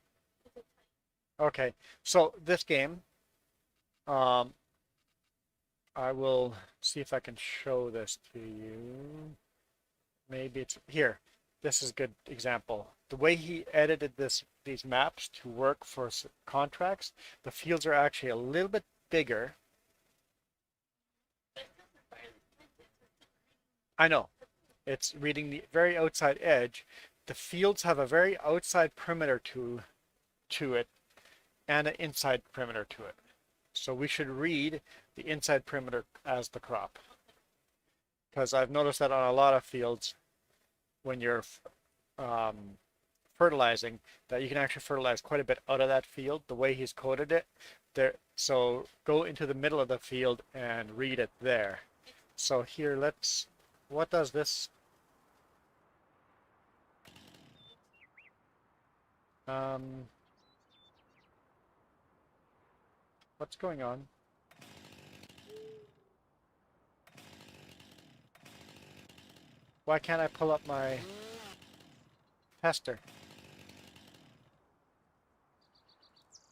Speaker 1: Okay. So this game, um, I will see if I can show this to you. Maybe it's here. This is a good example. The way he edited these maps to work for contracts, the fields are actually a little bit bigger. I know. It's reading the very outside edge. The fields have a very outside perimeter to it and an inside perimeter to it. So we should read the inside perimeter as the crop. Because I've noticed that on a lot of fields, when you're fertilizing, that you can actually fertilize quite a bit out of that field, the way he's coded it. There, so go into the middle of the field and read it there. So here, what does this, um, what's going on? Why can't I pull up my tester?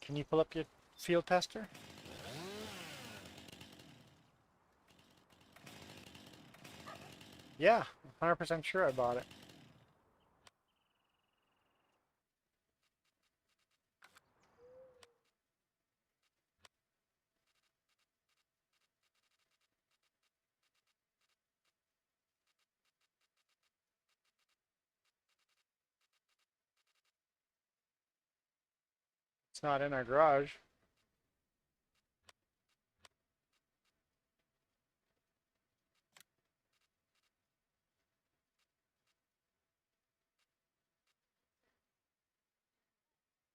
Speaker 1: Can you pull up your field tester? Yeah, 100% sure I bought it. It's not in our garage.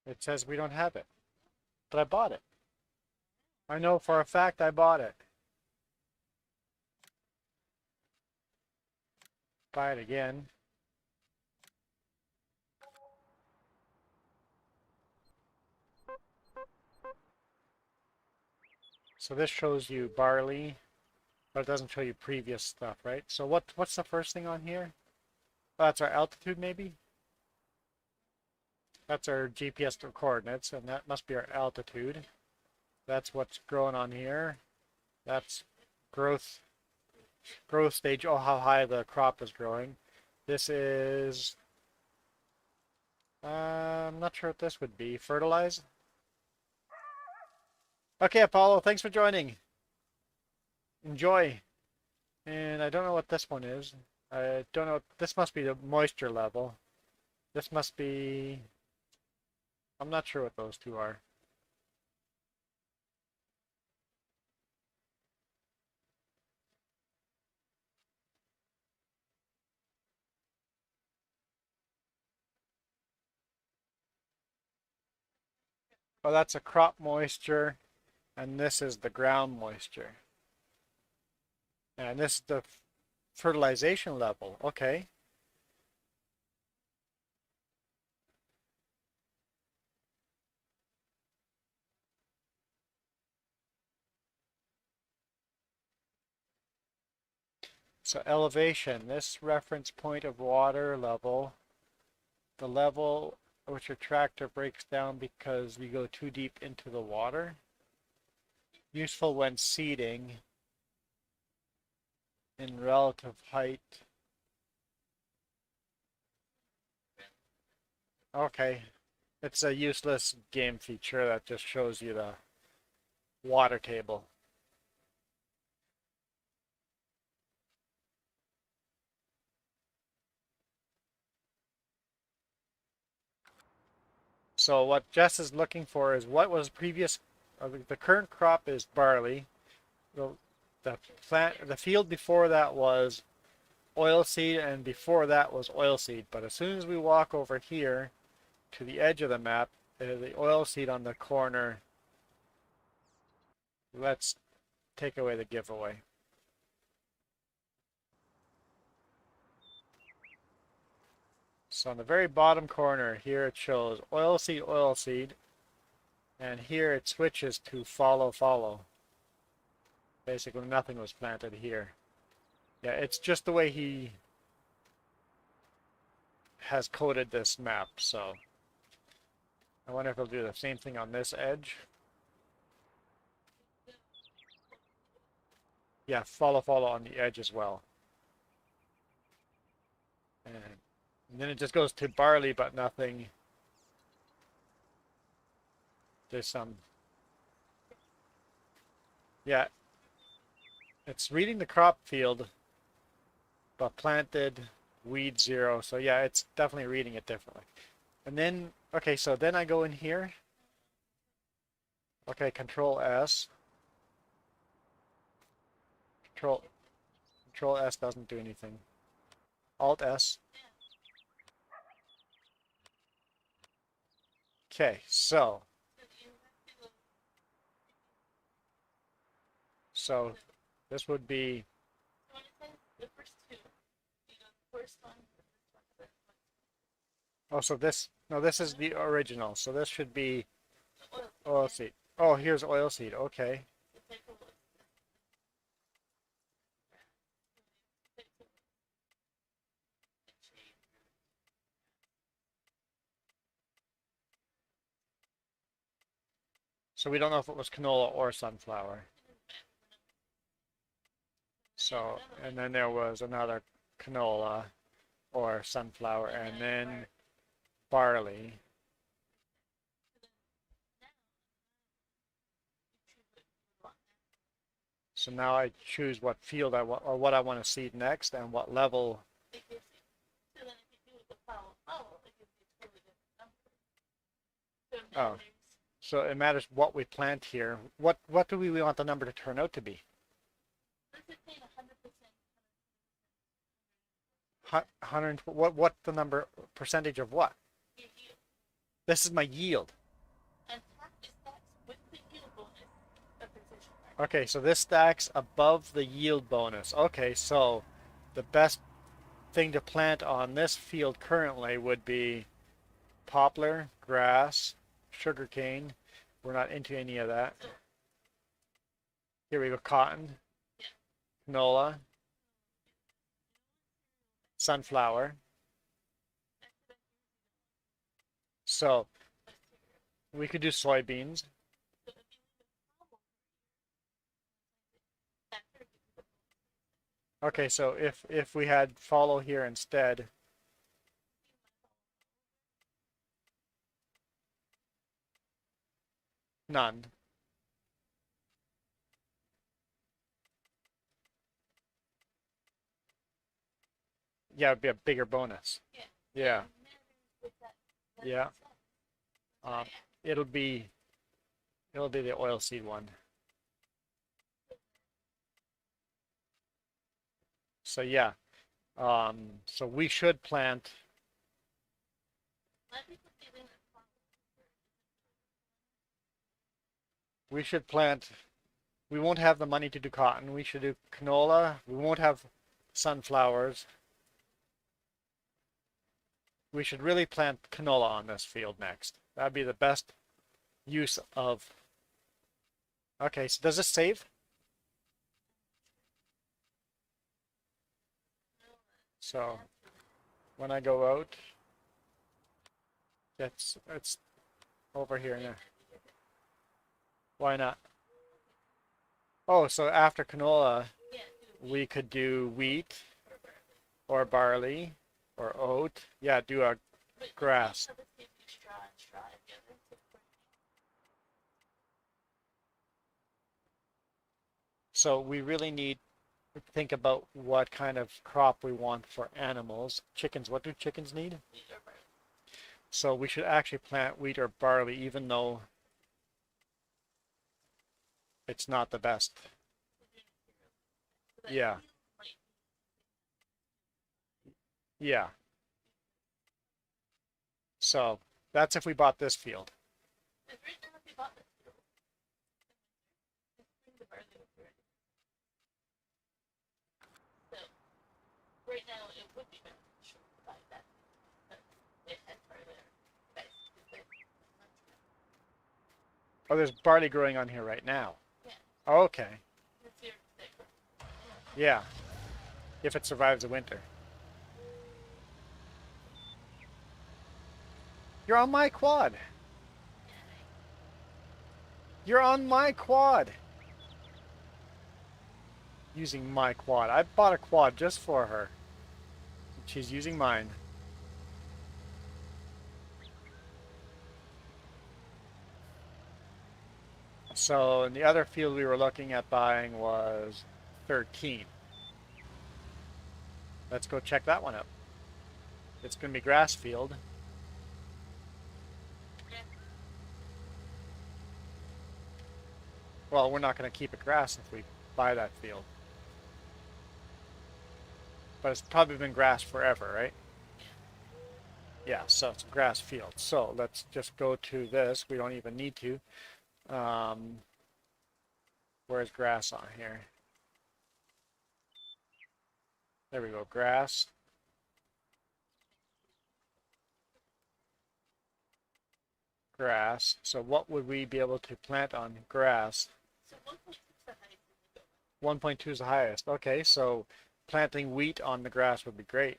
Speaker 1: It says we don't have it. But I bought it. I know for a fact I bought it. Buy it again. So this shows you barley, but it doesn't show you previous stuff, right? So what's the first thing on here? Oh, that's our altitude, maybe? That's our GPS coordinates, and that must be our altitude. That's what's growing on here. That's growth growth stage. Oh, how high the crop is growing. This is I'm not sure what this would be. Fertilize? Okay, Apollo, thanks for joining. Enjoy. And I don't know what this one is. I don't know. This must be the moisture level. This must be... I'm not sure what those two are. Oh, that's a crop moisture, and this is the ground moisture. And this is the fertilization level. Okay. So elevation, this reference point of water level, the level which your tractor breaks down because we go too deep into the water. Useful when seeding in relative height. Okay. It's a useless game feature that just shows you the water table. So what Jess is looking for is what was previous. The current crop is barley. The, the field before that was oilseed, and before that was oilseed. But as soon as we walk over here to the edge of the map, the oilseed on the corner. Let's take away the giveaway. So on the very bottom corner here it shows oilseed, oilseed, and here it switches to follow, follow. Basically nothing was planted here. Yeah, it's just the way he has coded this map, so I wonder if he'll do the same thing on this edge. Yeah, follow, follow on the edge as well. And then it just goes to barley, but nothing. There's some. Yeah, it's reading the crop field, but planted weed 0. So yeah, it's definitely reading it differently. And then, okay, so then I go in here. Okay, Control S. Control S doesn't do anything. Alt S. Okay, so this would be. Oh, so this, no, this is the original. So this should be oilseed. Oh, here's oilseed. Okay. So we don't know if it was canola or sunflower. So, and then there was another canola or sunflower, and then barley. So now I choose what field I want, or what I want to seed next, and what level. Oh, so it matters what we plant here. What do we want the number to turn out to be? 100. What the number percentage of what? This is my yield. Okay, so this stacks above the yield bonus. Okay, so the best thing to plant on this field currently would be poplar, grass, sugarcane. We're not into any of that. Here we go, cotton, canola, sunflower. So we could do soybeans. Okay, so if we had follow here instead, none. Yeah, it'd be a bigger bonus. Yeah, yeah. Um, it'll be the oilseed one. So yeah, so we should plant. We should plant. We won't have the money to do cotton. We should do canola. We won't have sunflowers. We should really plant canola on this field next. That'd be the best use of. Okay, so does this save? So when I go out, it's over here now. Why not? Oh, so after canola, we could do wheat or barley or oat. Yeah, do a grass. So we really need to think about what kind of crop we want for animals. Chickens, what do chickens need? So we should actually plant wheat or barley, even though it's not the best. Yeah, yeah. So that's if we bought this field. Oh, there's barley growing on here right now. Okay. Yeah, if it survives the winter. You're on my quad. You're on my quad. Using my quad. I bought a quad just for her. She's using mine. So, and the other field we were looking at buying was 13. Let's go check that one out. It's going to be grass field. Well, we're not going to keep it grass if we buy that field. But it's probably been grass forever, right? Yeah, so it's a grass field. So let's just go to this. We don't even need to. Where's grass on here? There we go, grass. Grass. So what would we be able to plant on grass? 1.2 is the highest. Okay, so planting wheat on the grass would be great.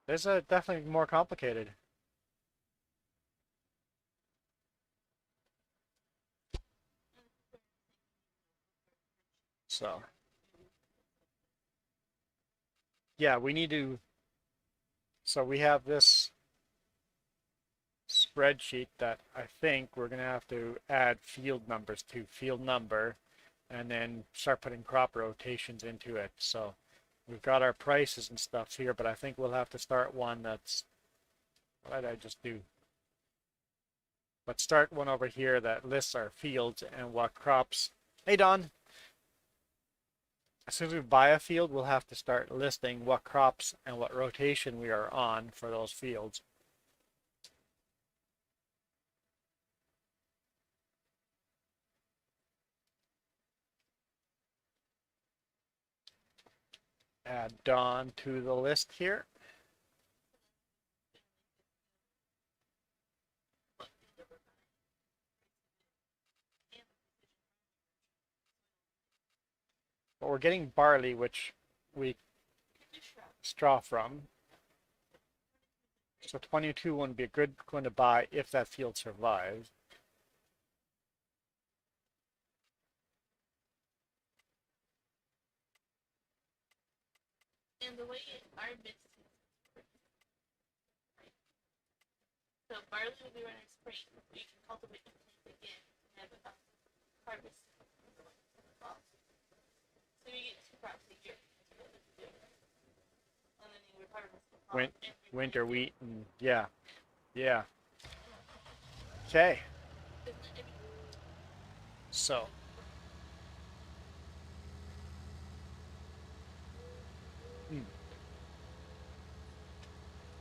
Speaker 1: There's a definitely more complicated. So yeah, we need to. So we have this spreadsheet that I think we're gonna have to add field numbers to. Field number, and then start putting crop rotations into it. So we've got our prices and stuff here, but I think we'll have to start one that's, what did I just do? Let's start one over here that lists our fields and what crops. Hey Don, as soon as we buy a field, we'll have to start listing what crops and what rotation we are on for those fields. Add Don to the list here. But we're getting barley, which we straw from. So 22 wouldn't be a good one to buy if that field survives.
Speaker 2: And the way our business is, so barley will be running spring. You can cultivate the plants again and have a harvest in the fall. So you get 2 crops a year. And then you would harvest the fall.
Speaker 1: Winter wheat and yeah, yeah. Okay. So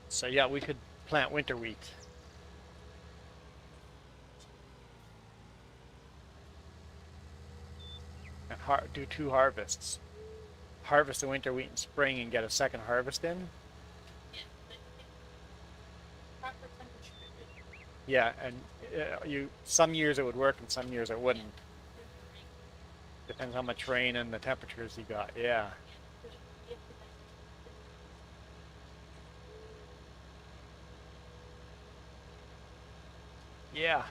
Speaker 1: so yeah, we could plant winter wheat. And do 2 harvests. Harvest the winter wheat in spring and get a second harvest in. Yeah, and some years it would work and some years it wouldn't. Depends how much rain and the temperatures you got. Yeah. Yeah.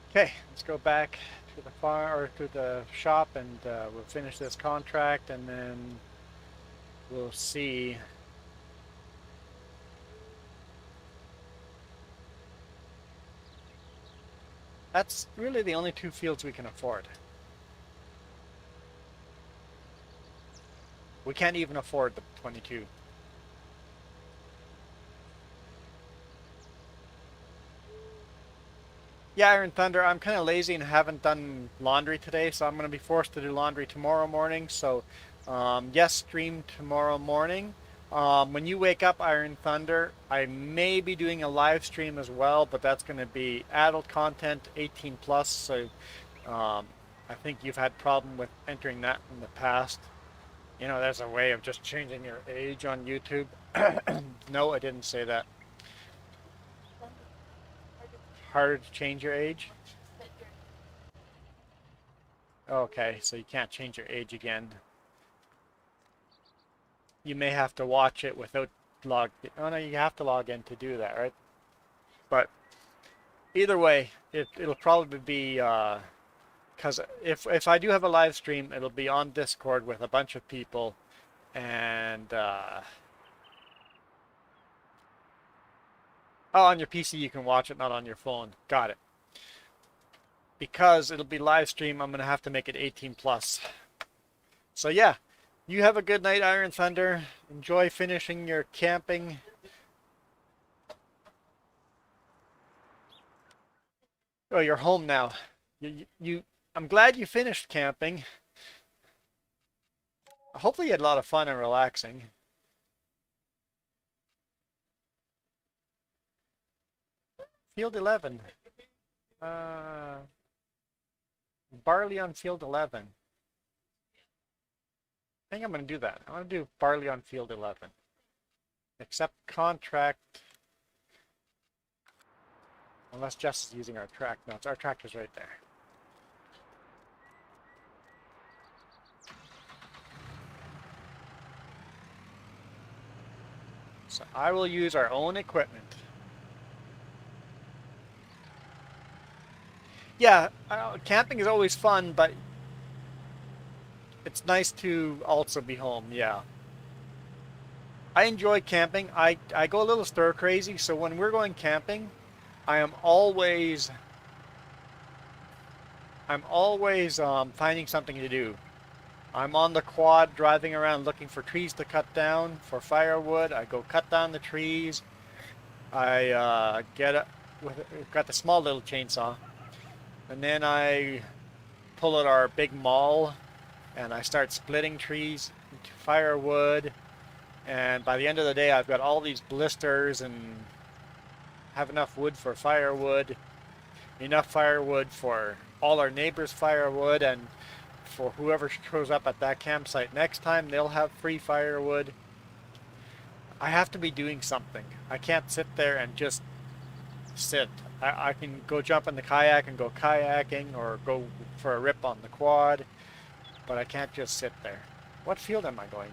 Speaker 1: Okay, let's go back to the farm or to the shop, and we'll finish this contract, and then we'll see. That's really the only two fields we can afford. We can't even afford the 22. Yeah, Iron Thunder, I'm kind of lazy and haven't done laundry today, so I'm going to be forced to do laundry tomorrow morning. So, yes, stream tomorrow morning. When you wake up, Iron Thunder, I may be doing a live stream as well, but that's going to be adult content, 18 plus. So, I think you've had problem with entering that in the past. You know, there's a way of just changing your age on YouTube. No, I didn't say that. Harder to change your age? Okay, so you can't change your age again. You may have to watch it without log. Oh no, you have to log in to do that, right? But either way, it'll probably be because if I do have a live stream, it'll be on Discord with a bunch of people, and oh, on your PC you can watch it, not on your phone. Got it. Because it'll be live stream, I'm gonna have to make it 18 plus. So yeah, you have a good night, Iron Thunder. Enjoy finishing your camping. Oh, you're home now. I'm glad you finished camping. Hopefully you had a lot of fun and relaxing. Field 11. Uh, barley on field 11. I think I'm going to do that. I want to do barley on field 11. Accept contract. Unless Jess is using our track. No, it's our tractor's right there. So I will use our own equipment. Yeah, camping is always fun, but it's nice to also be home, yeah. I enjoy camping. I go a little stir crazy, so when we're going camping, I am always finding something to do. I'm on the quad driving around looking for trees to cut down for firewood. I go cut down the trees. I we've got the small little chainsaw, and then I pull out our big maul and I start splitting trees into firewood. And by the end of the day, I've got all these blisters and have enough wood for firewood, enough firewood for all our neighbors' firewood, and for whoever shows up at that campsite next time, they'll have free firewood. I have to be doing something. I can't sit there and just sit. I can go jump in the kayak and go kayaking or go for a rip on the quad, but I can't just sit there. What field am I going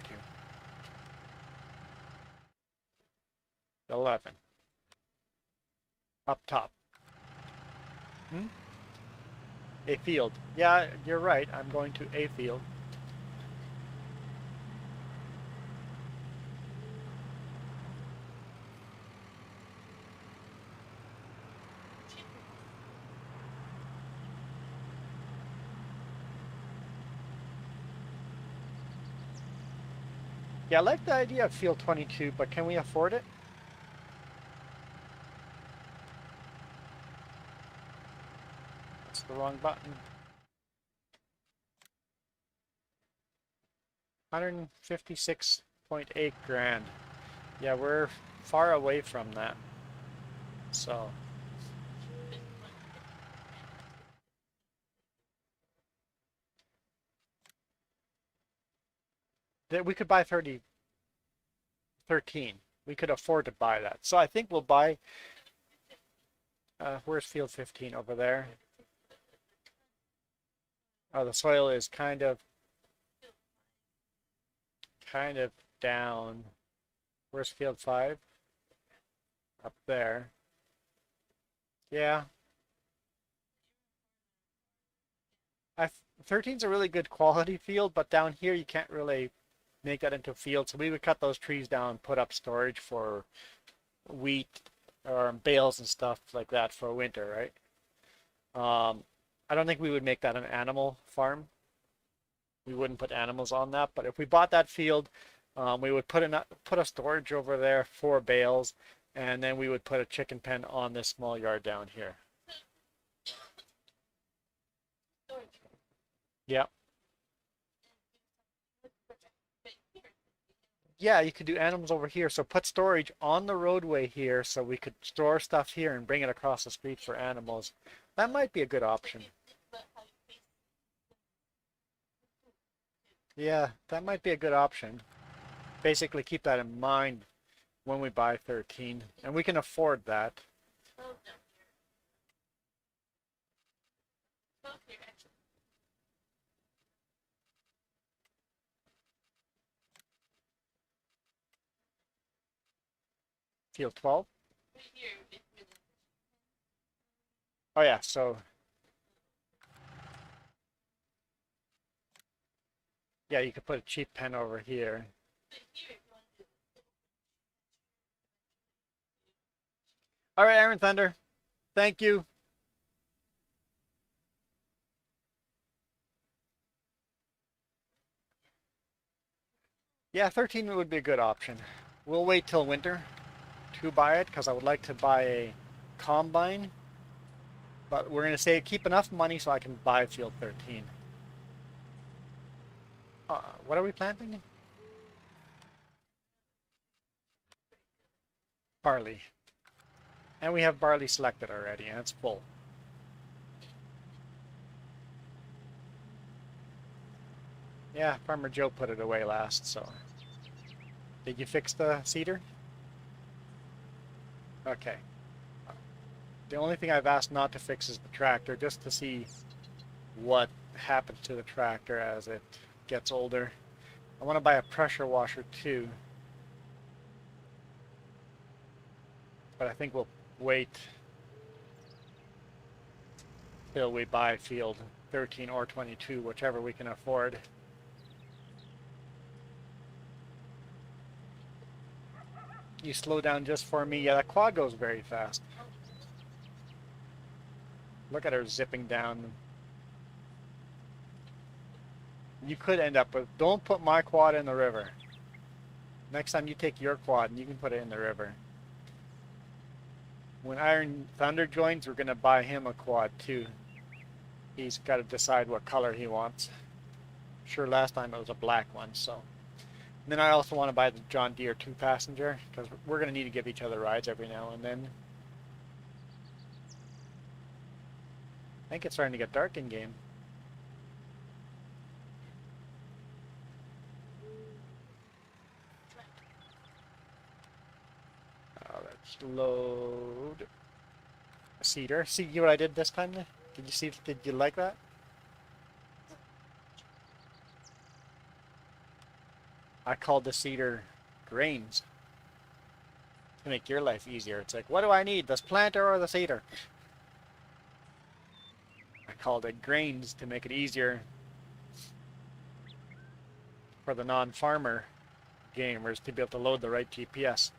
Speaker 1: to? 11. Up top. Hmm? A field. Yeah, you're right. I'm going to a field. Yeah, I like the idea of field 22, but can we afford it? That's the wrong button. 156.8 grand. Yeah, we're far away from that. So, that we could buy 13. We could afford to buy that. So I think we'll buy, where's field 15 over there? Oh, the soil is kind of down. Where's field 5? Up there. Yeah. 13's a really good quality field, but down here you can't really make that into a field. So we would cut those trees down, put up storage for wheat or bales and stuff like that for winter, right? I don't think we would make that an animal farm. We wouldn't put animals on that. But if we bought that field, we would put a storage over there for bales, and then we would put a chicken pen on this small yard down here.
Speaker 2: Storage.
Speaker 1: Yeah.
Speaker 2: But here,
Speaker 1: Yeah, you could do animals over here. So put storage on the roadway here so we could store stuff here and bring it across the street for animals. That might be a good option.
Speaker 2: think about how you face
Speaker 1: Yeah, that might be a good option. Basically, keep that in mind when we buy 13, and we can afford that.
Speaker 2: 12 down here. 12 here, actually.
Speaker 1: Field 12.
Speaker 2: Right here would be really
Speaker 1: Oh yeah, so yeah, you could put a cheap pen over here.
Speaker 2: but here, if you want to do
Speaker 1: All right, Iron Thunder. Thank you. Yeah, 13 would be a good option. We'll wait till winter to buy it because I would like to buy a combine. But we're going to say keep enough money so I can buy field 13. What are we planting? Barley. And we have barley selected already, and it's full. Yeah, Farmer Joe put it away last, so. Did you fix the cedar? Okay. The only thing I've asked not to fix is the tractor, just to see what happens to the tractor as it gets older. I want to buy a pressure washer too. But I think we'll wait till we buy field 13 or 22, whichever we can afford. You slow down just for me. Yeah, that quad goes very fast. Look at her zipping down. You could end up with, don't put my quad in the river. Next time you take your quad and you can put it in the river. When Iron Thunder joins, we're going to buy him a quad too. He's got to decide what color he wants. Sure, last time it was a black one, so. And then I also want to buy the John Deere 2-passenger because we're going to need to give each other rides every now and then. I think it's starting to get dark in game. Let's load a cedar. See what I did this time? Did you see? Did you like that? I called the cedar grains to make your life easier. It's like, what do I need? This planter or the cedar? I called it grains to make it easier for the non-farmer gamers to be able to load the right GPS.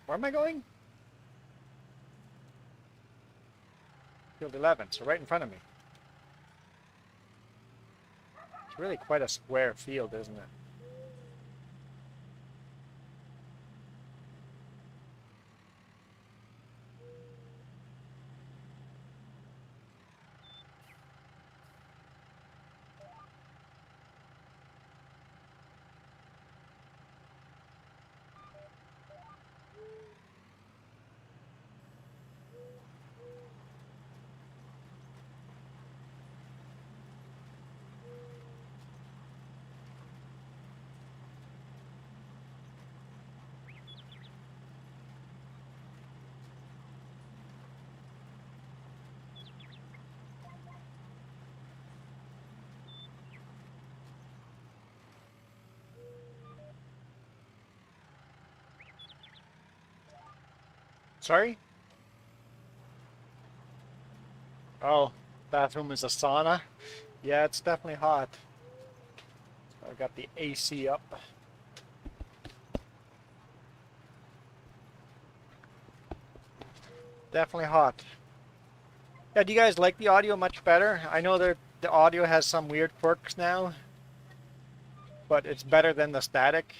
Speaker 1: Where am I going? Field 11, so right in front of me. It's really quite a square field, isn't it? Sorry? Oh, bathroom is a sauna? Yeah, it's definitely hot. I've got the AC up. definitely hot. Yeah, do you guys like the audio much better? I know that the audio has some weird quirks now, but it's better than the static.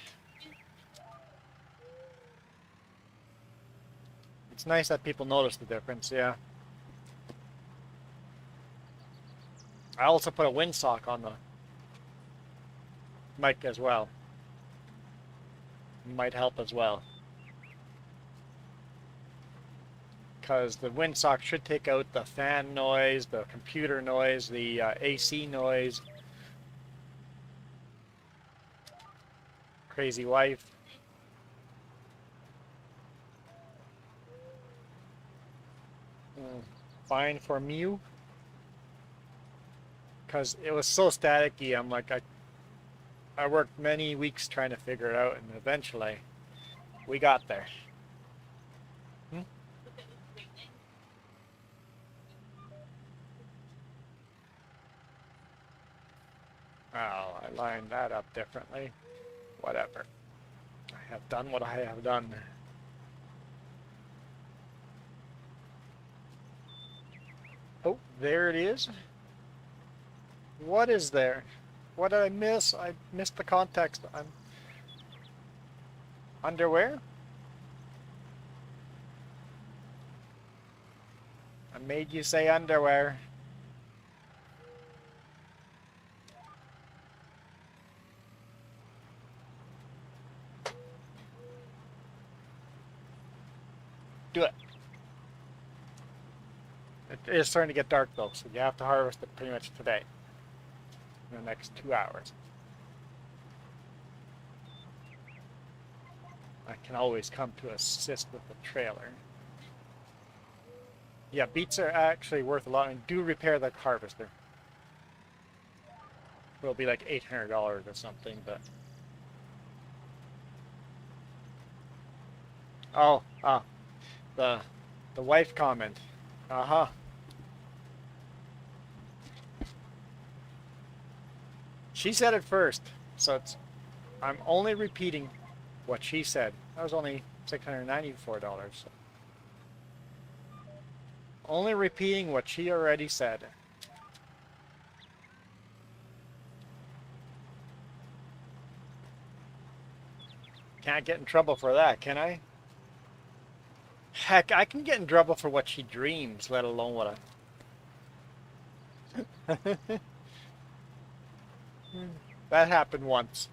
Speaker 1: It's nice that people notice the difference, yeah. I also put a windsock on the mic as well. Might help as well. Because the windsock should take out the fan noise, the computer noise, the AC noise. Crazy wife. Fine for Mew. Because it was so staticky, I'm like, I worked many weeks trying to figure it out, and eventually we got there. Oh, I lined that up differently. Whatever. I have done what I have done. Oh, there it is. What is there? What did I miss? I missed the context. I'm underwear? I made you say underwear. Do it. It is starting to get dark though, so you have to harvest it pretty much today. In the next 2 hours. I can always come to assist with the trailer. Yeah, beets are actually worth a lot, and do repair the harvester. It'll be like $800 or something, but... Oh, the wife comment. Uh-huh. She said it first, so I'm only repeating what she said. That was only $694. So. Only repeating what she already said. Can't get in trouble for that, can I? Heck, I can get in trouble for what she dreams, let alone what I... That happened once.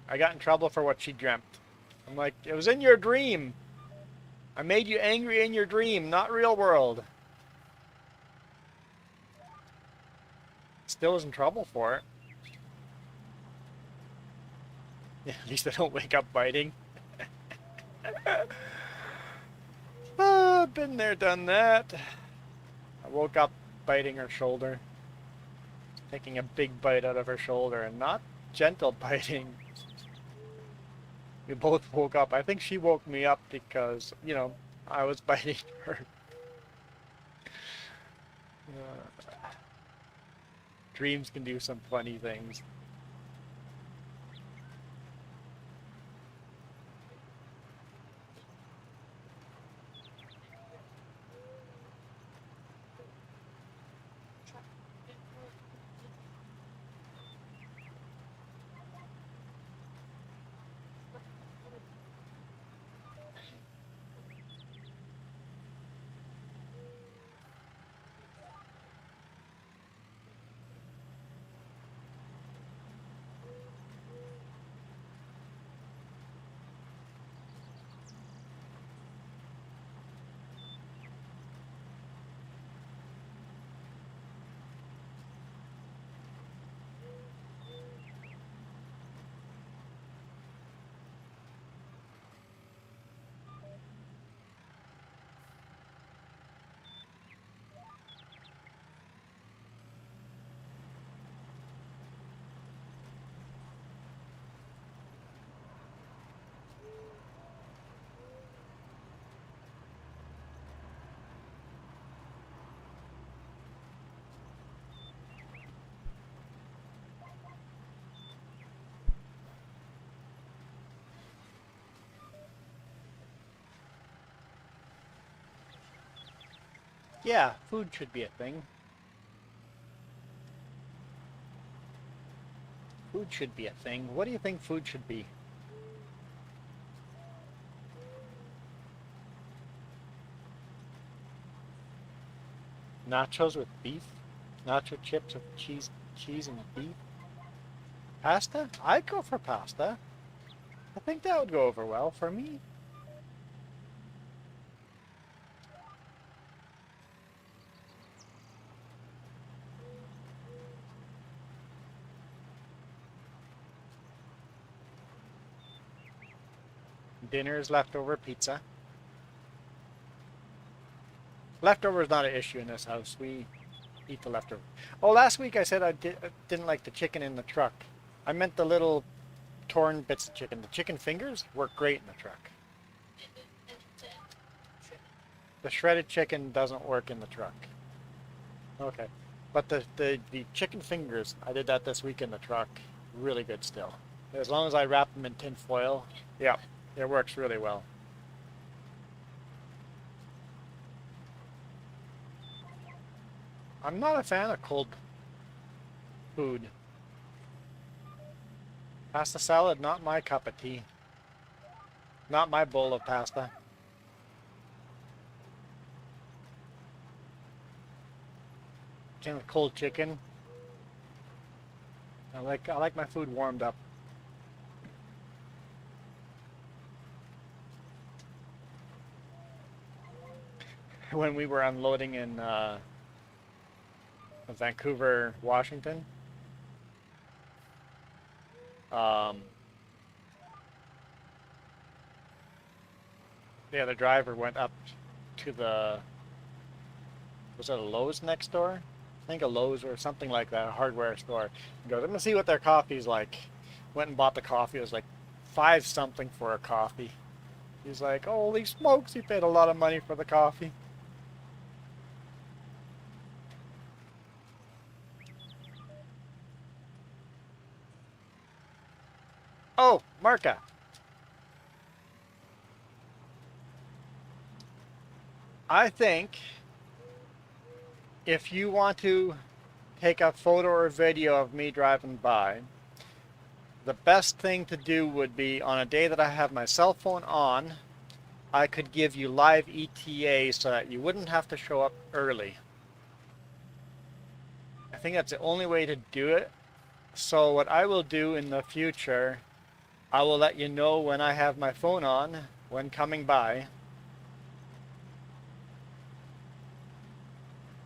Speaker 1: I got in trouble for what she dreamt. I'm like, it was in your dream. I made you angry in your dream, not real world. Still was in trouble for it. Yeah, at least I don't wake up biting. Been there, done that. I woke up biting her shoulder. Taking a big bite out of her shoulder, and not gentle biting. We both woke up. I think she woke me up because, you know, I was biting her. Dreams can do some funny things. Yeah, food should be a thing. Food should be a thing. What do you think food should be? Nachos with beef? Nacho chips with cheese and beef? Pasta? I'd go for pasta. I think that would go over well for me. Dinner is leftover pizza. Leftover is not an issue in this house. We eat the leftover. Oh, last week I said didn't like the chicken in the truck. I meant the little torn bits of chicken. The chicken fingers work great in the truck. The shredded chicken doesn't work in the truck. Okay. But the chicken fingers, I did that this week in the truck. Really good still. As long as I wrap them in tin foil, yeah, it works really well. I'm not a fan of cold food. Pasta salad, not my cup of tea. Not my bowl of pasta. Cold chicken. I like my food warmed up. When we were unloading in Vancouver, Washington, um, yeah, the driver went up to was it a Lowe's next door? I think a Lowe's or something like that, a hardware store. He goes, I'm gonna see what their coffee's like. Went and bought the coffee. It was like 5 something for a coffee. He's like, holy smokes, he paid a lot of money for the coffee. Oh, Marka, I think if you want to take a photo or video of me driving by, the best thing to do would be on a day that I have my cell phone on, I could give you live ETA so that you wouldn't have to show up early. I think that's the only way to do it. So what I will do in the future, I will let you know when I have my phone on, when coming by,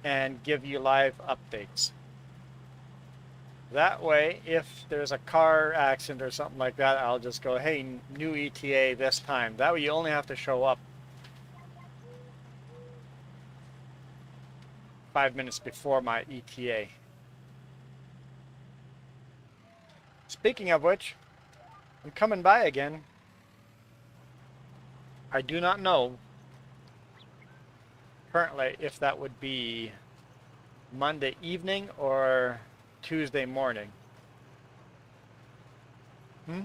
Speaker 1: and give you live updates. That way, if there's a car accident or something like that, I'll just go, hey, new ETA this time. That way you only have to show up 5 minutes before my ETA. Speaking of which, I'm coming by again. I do not know currently if that would be Monday evening or Tuesday morning. Hmm?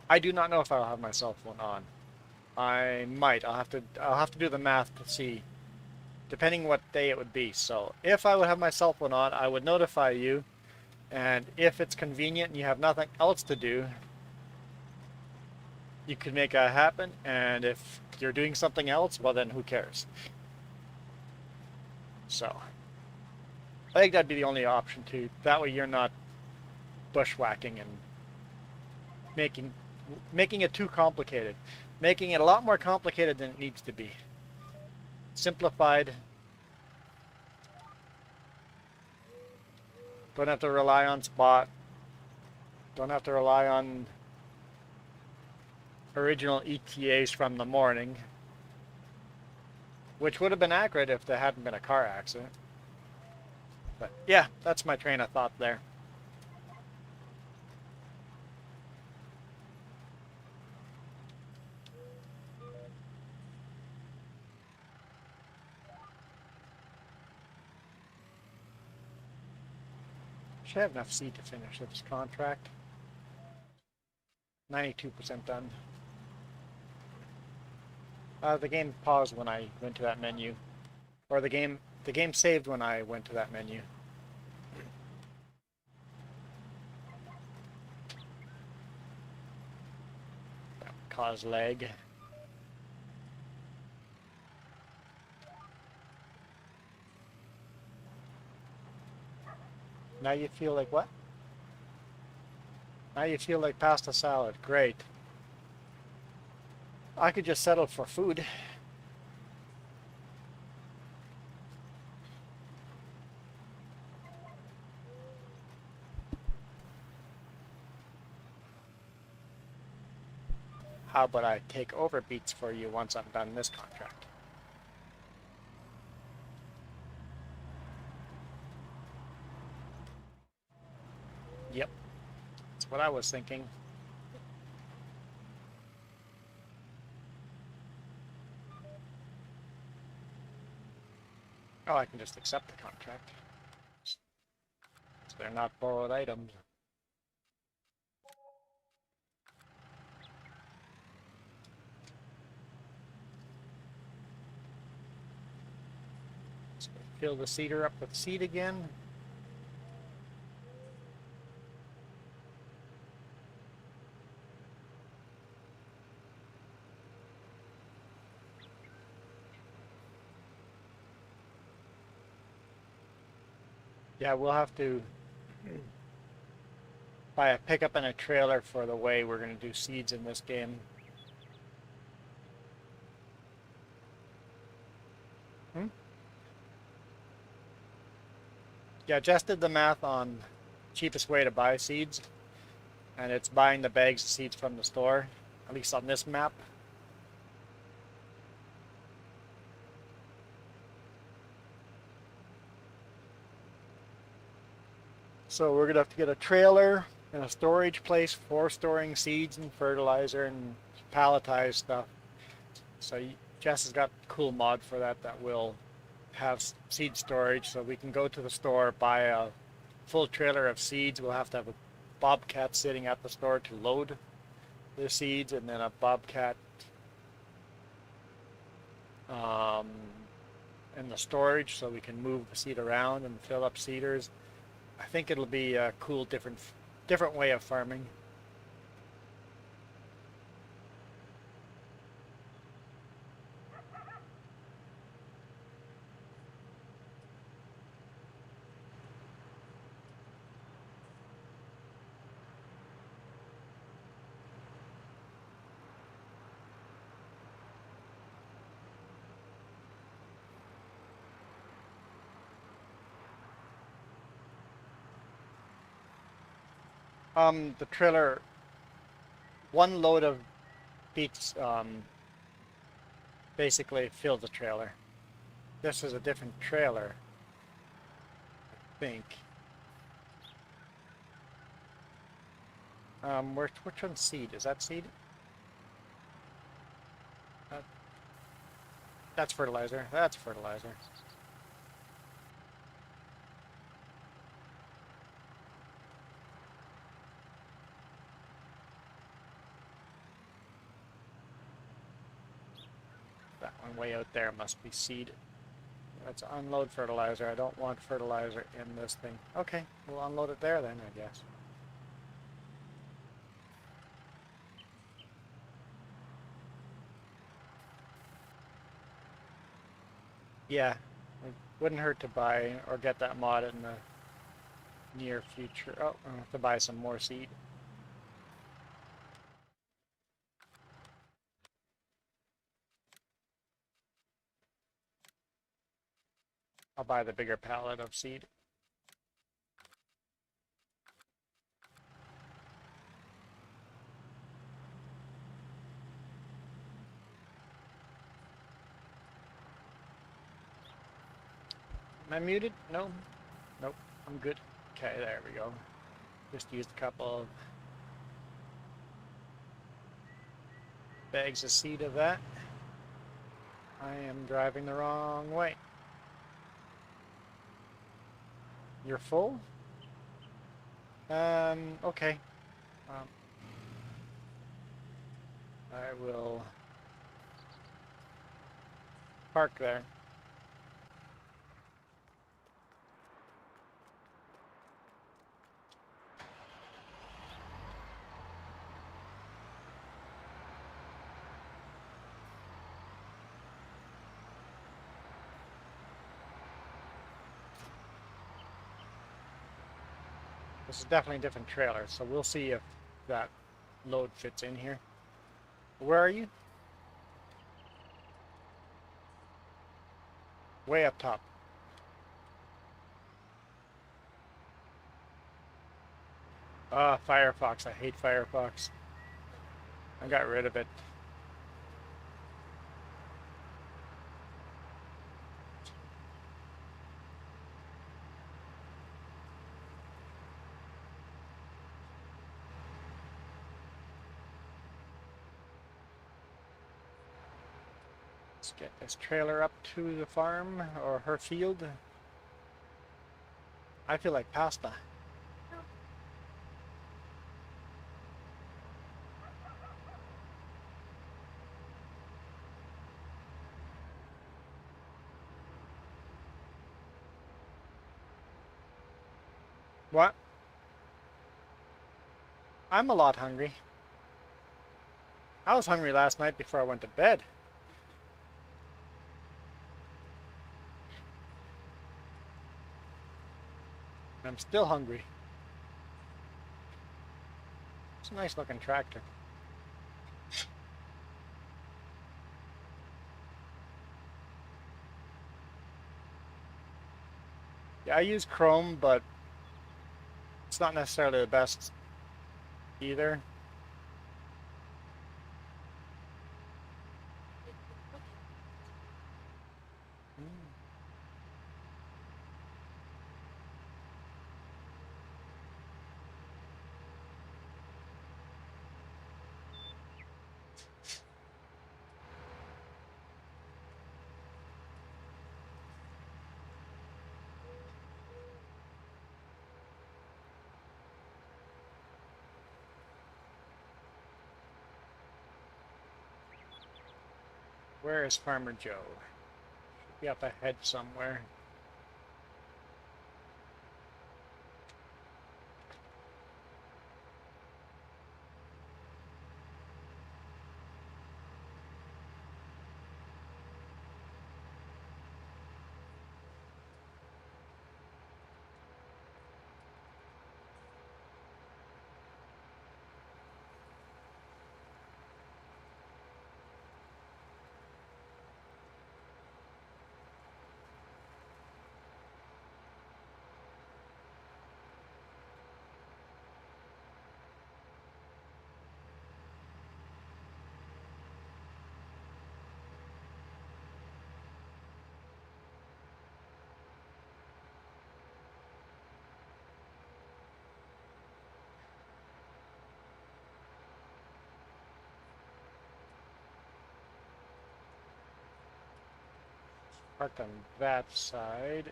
Speaker 1: I do not know if I'll have my cell phone on. I might. I'll have to do the math to see, depending what day it would be. So if I would have my cell phone on, I would notify you. And if it's convenient and you have nothing else to do, you could make that happen. And if you're doing something else, well then who cares? So I think that'd be the only option too. That way you're not bushwhacking and making making it too complicated. Making it a lot more complicated than it needs to be. Simplified. Don't have to rely on Spot. Don't have to rely on original ETAs from the morning, which would have been accurate if there hadn't been a car accident. But yeah, that's my train of thought there. Should have enough seed to finish this contract. 92% done. The game paused when I went to that menu, or the game saved when I went to that menu. Cause lag. Now you feel like what? Now you feel like pasta salad. Great. I could just settle for food. How about I take over Beats for you once I'm done this contract? Yep, that's what I was thinking. Oh, I can just accept the contract. So they're not borrowed items. So fill the seeder up with seed again. Yeah, we'll have to buy a pickup and a trailer for the way we're going to do seeds in this game. Hmm? Yeah, Jess did the math on cheapest way to buy seeds, and it's buying the bags of seeds from the store, at least on this map. So we're gonna have to get a trailer and a storage place for storing seeds and fertilizer and palletized stuff. So Jess has got a cool mod for that that will have seed storage, so we can go to the store, buy a full trailer of seeds. We'll have to have a bobcat sitting at the store to load the seeds, and then a bobcat um, in the storage so we can move the seed around and fill up seeders. I think it'll be a cool, different way of farming. The trailer, one load of beets, basically filled the trailer. This is a different trailer, I think. Which one's seed? Is that seed? Uh, that's fertilizer. That's fertilizer. That one way out there must be seed. Let's unload fertilizer. I don't want fertilizer in this thing. Okay, we'll unload it there then, I guess. Yeah, it wouldn't hurt to buy or get that mod in the near future. Oh, I'll have to buy some more seed. I'll buy the bigger pallet of seed. Am I muted? No. Nope. I'm good. Okay, there we go. Just used a couple of bags of seed of that. I am driving the wrong way. You're full? Okay. I will park there. This is definitely a different trailer, so we'll see if that load fits in here. Where are you? Way up top. Ah, Firefox. I hate Firefox. I got rid of it. Let's get this trailer up to the farm or her field. I feel like pasta. What? I'm a lot hungry. I was hungry last night before I went to bed. I'm still hungry. It's a nice looking tractor. Yeah, I use Chrome, but it's not necessarily the best either. Where is Farmer Joe? Should be up ahead somewhere. Parked on that side.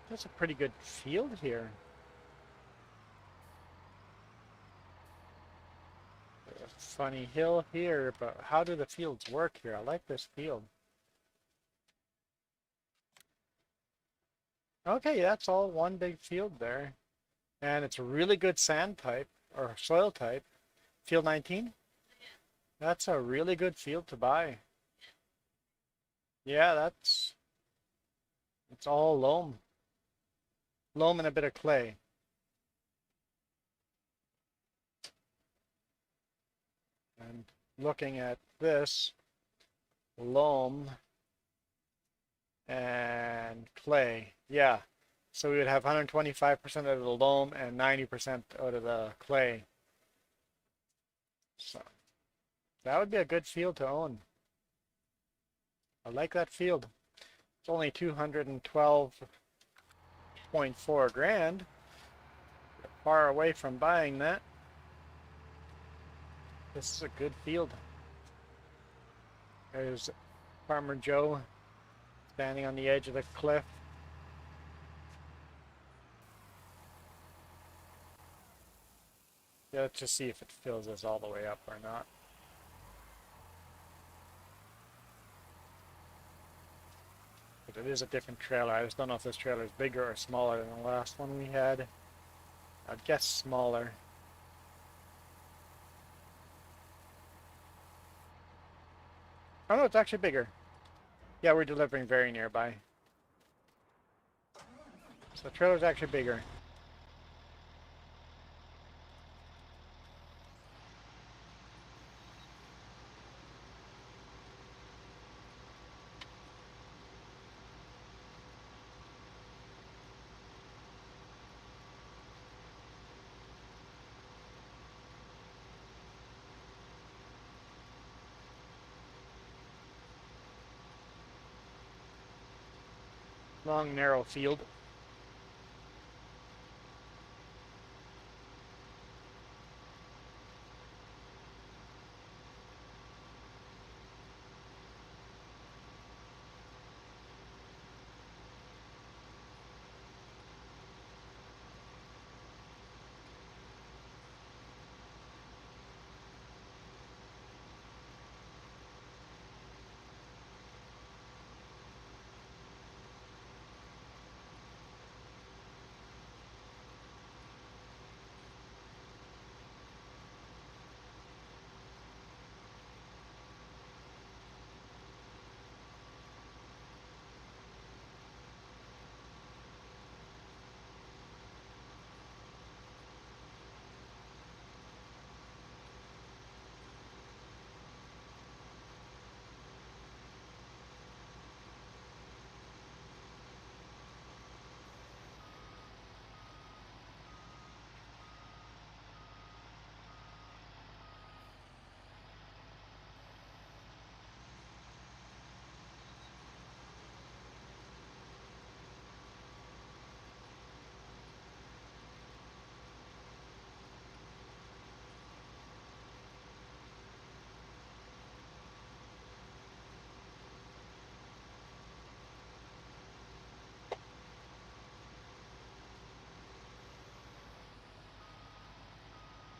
Speaker 1: That's a pretty good field here. A funny hill here, but how do the fields work here? I like this field. Okay, that's all one big field there. And it's a really good sand type or soil type. Field 19? That's a really good field to buy. Yeah, it's all loam. Loam and a bit of clay. And looking at this, loam and clay. Yeah. So we would have 125% out of the loam and 90% out of the clay. So that would be a good field to own. I like that field. It's only 212.4 grand. Far away from buying that. This is a good field. There's Farmer Joe standing on the edge of the cliff. Yeah, let's just see if it fills this all the way up or not. But it is a different trailer. I just don't know if this trailer is bigger or smaller than the last one we had. I'd guess smaller. Oh no, it's actually bigger. Yeah, we're delivering very nearby. So the trailer's actually bigger. Long, narrow field.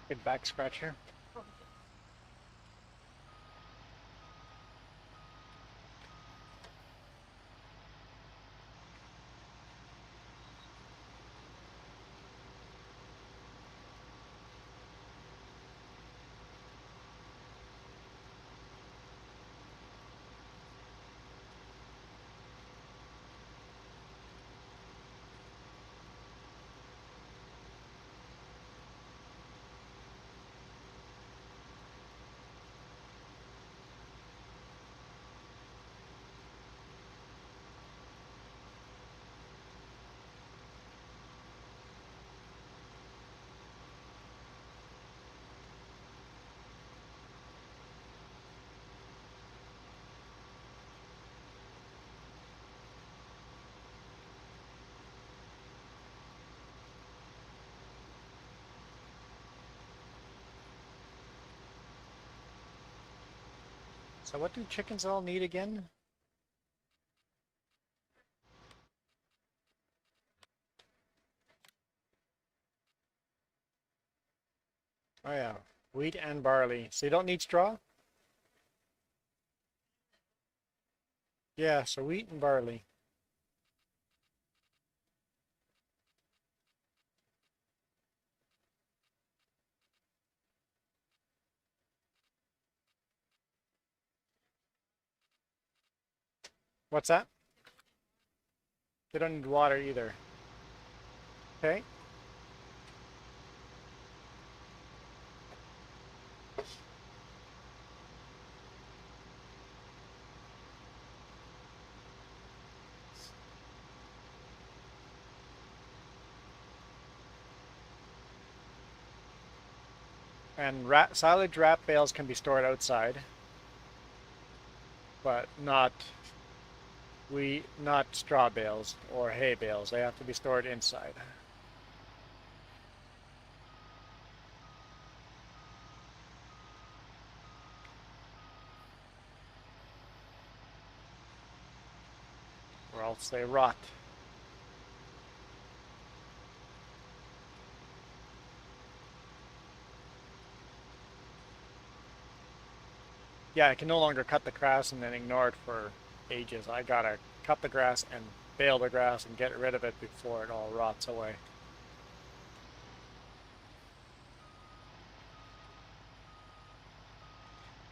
Speaker 1: Good back scratcher. So what do chickens all need again? Oh yeah, wheat and barley. So you don't need straw? Yeah, so wheat and barley. What's that? They don't need water either. Okay. And silage wrap bales can be stored outside, but not straw bales or hay bales. They have to be stored inside. Or else they rot. Yeah, I can no longer cut the grass and then ignore it for ages. I gotta cut the grass and bale the grass and get rid of it before it all rots away.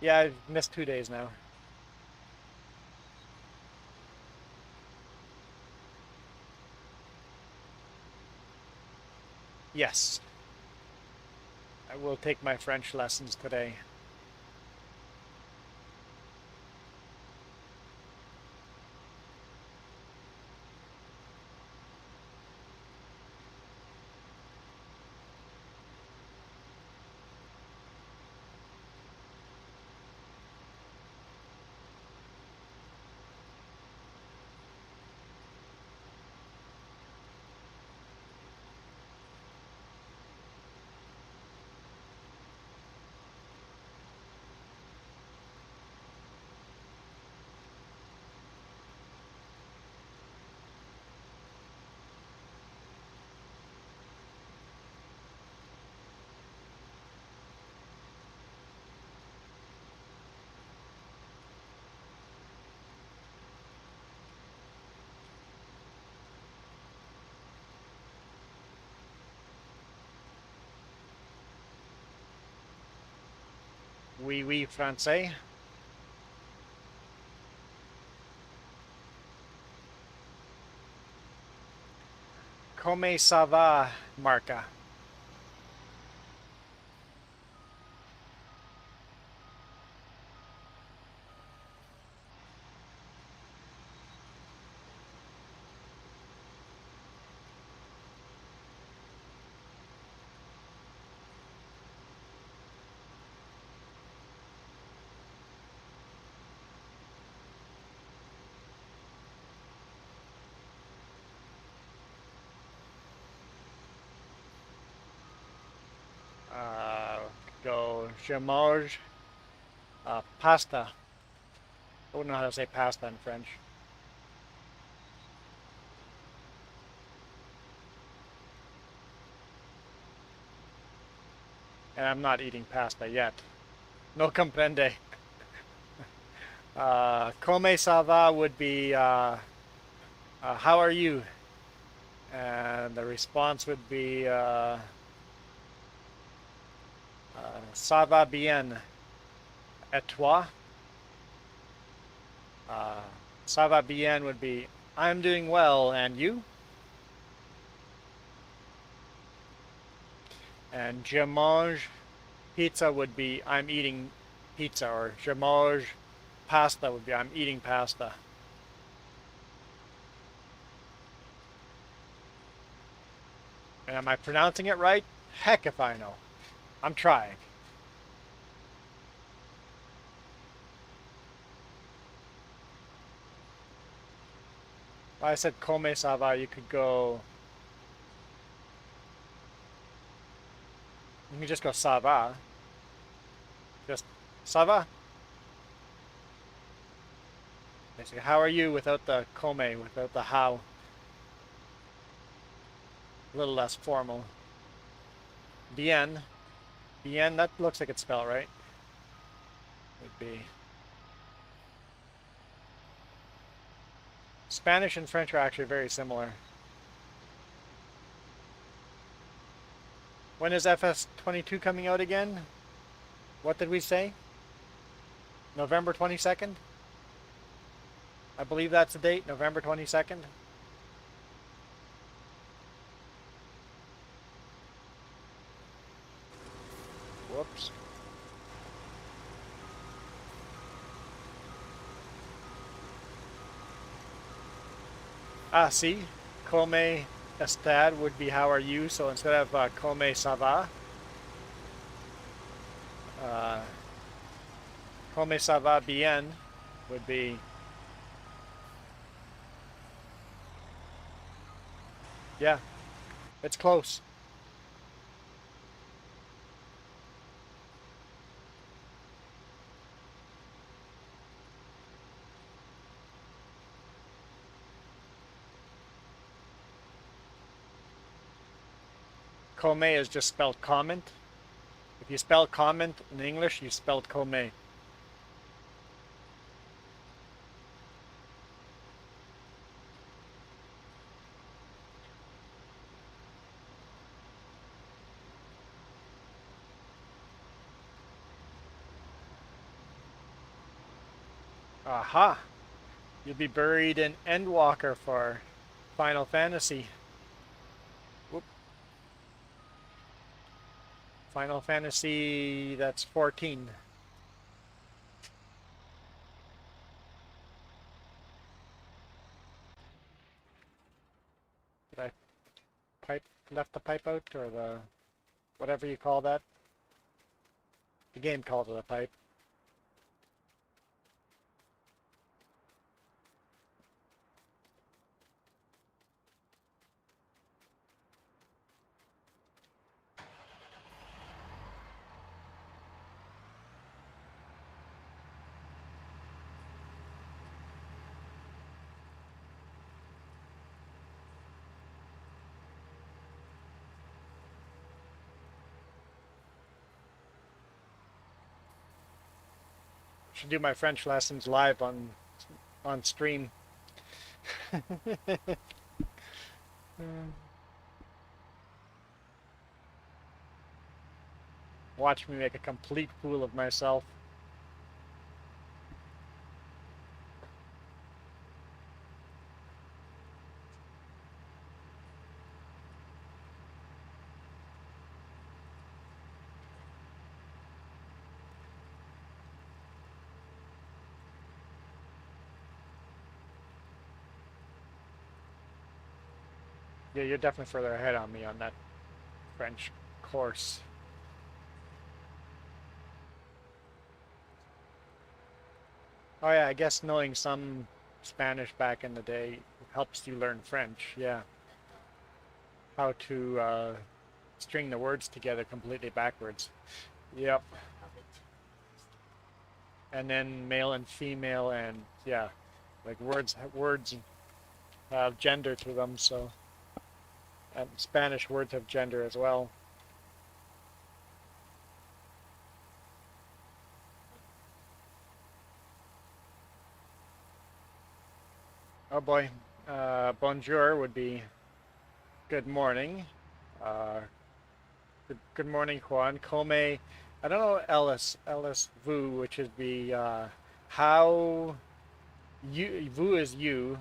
Speaker 1: Yeah, I've missed 2 days now. Yes, I will take my French lessons today. Oui, oui, français. Come ça va, Marca? Uh, go, je mange pasta. I don't know how to say pasta in French. And I'm not eating pasta yet. No comprende. Come ça va would be how are you? And the response would be ça va bien. Et toi? Uh, Ça va bien would be I'm doing well, and you? And je mange pizza would be I'm eating pizza, or je mange pasta would be I'm eating pasta. And am I pronouncing it right? Heck if I know. I'm trying. If I said come ça va, you could go. You can just go ça va. Just ça va. Basically, how are you without the come, without the how. A little less formal. Bien. Bien, that looks like it's spelled right. Would be. Spanish and French are actually very similar. When is FS22 coming out again? What did we say? November 22nd? I believe that's the date, November 22nd. Whoops. Ah, see? Come estad would be how are you, so instead of come ça va, uh, come ça va bien would be, yeah, it's close. Come is just spelled comment. If you spell comment in English, you spelled come. Aha! You'll be buried in Endwalker for Final Fantasy. Whoop. Final Fantasy, that's 14. Did I left the pipe out, or the whatever you call that? The game called it a pipe. Should do my French lessons live on stream. Watch me make a complete fool of myself. Yeah, you're definitely further ahead on me on that French course. Oh yeah, I guess knowing some Spanish back in the day helps you learn French. Yeah, how to string the words together completely backwards. Yep, and then male and female, and yeah, like words have gender to them. So, and Spanish words have gender as well. Oh boy, bonjour would be good morning. Uh, good morning, Juan. Come, I don't know Ellis Vu, which is the how you Vu is you,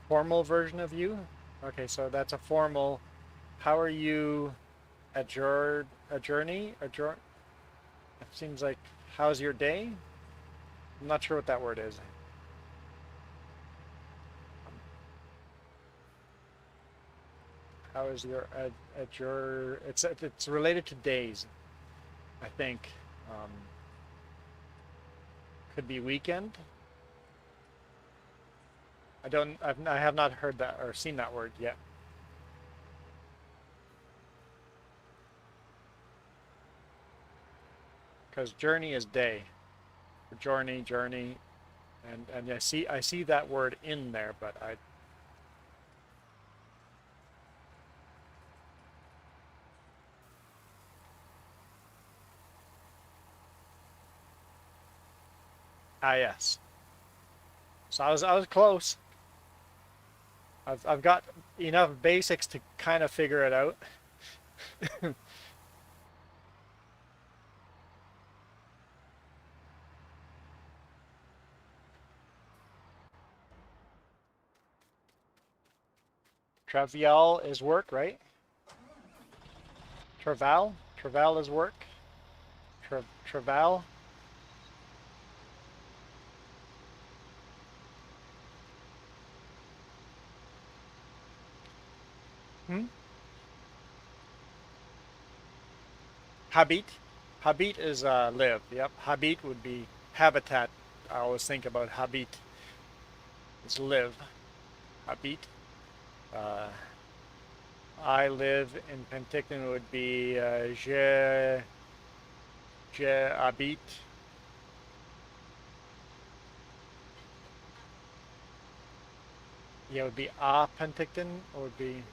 Speaker 1: formal version of you. Okay, so that's a formal. How are you? A journey? It seems like how's your day? I'm not sure what that word is. How is your it's related to days, I think. Um, could be weekend. I have not heard that or seen that word yet. Because journey is day. Journey, and I see that word in there, but yes. So I was close. I've got enough basics to kind of figure it out. Travial is work, right? Traval is work. Traval. Hmm? Habit. Habit is live. Yep. Habit would be habitat. I always think about habit. It's live. Habit. Uh, I live in Penticton would be je habite. Yeah, it would be Penticton, or would be,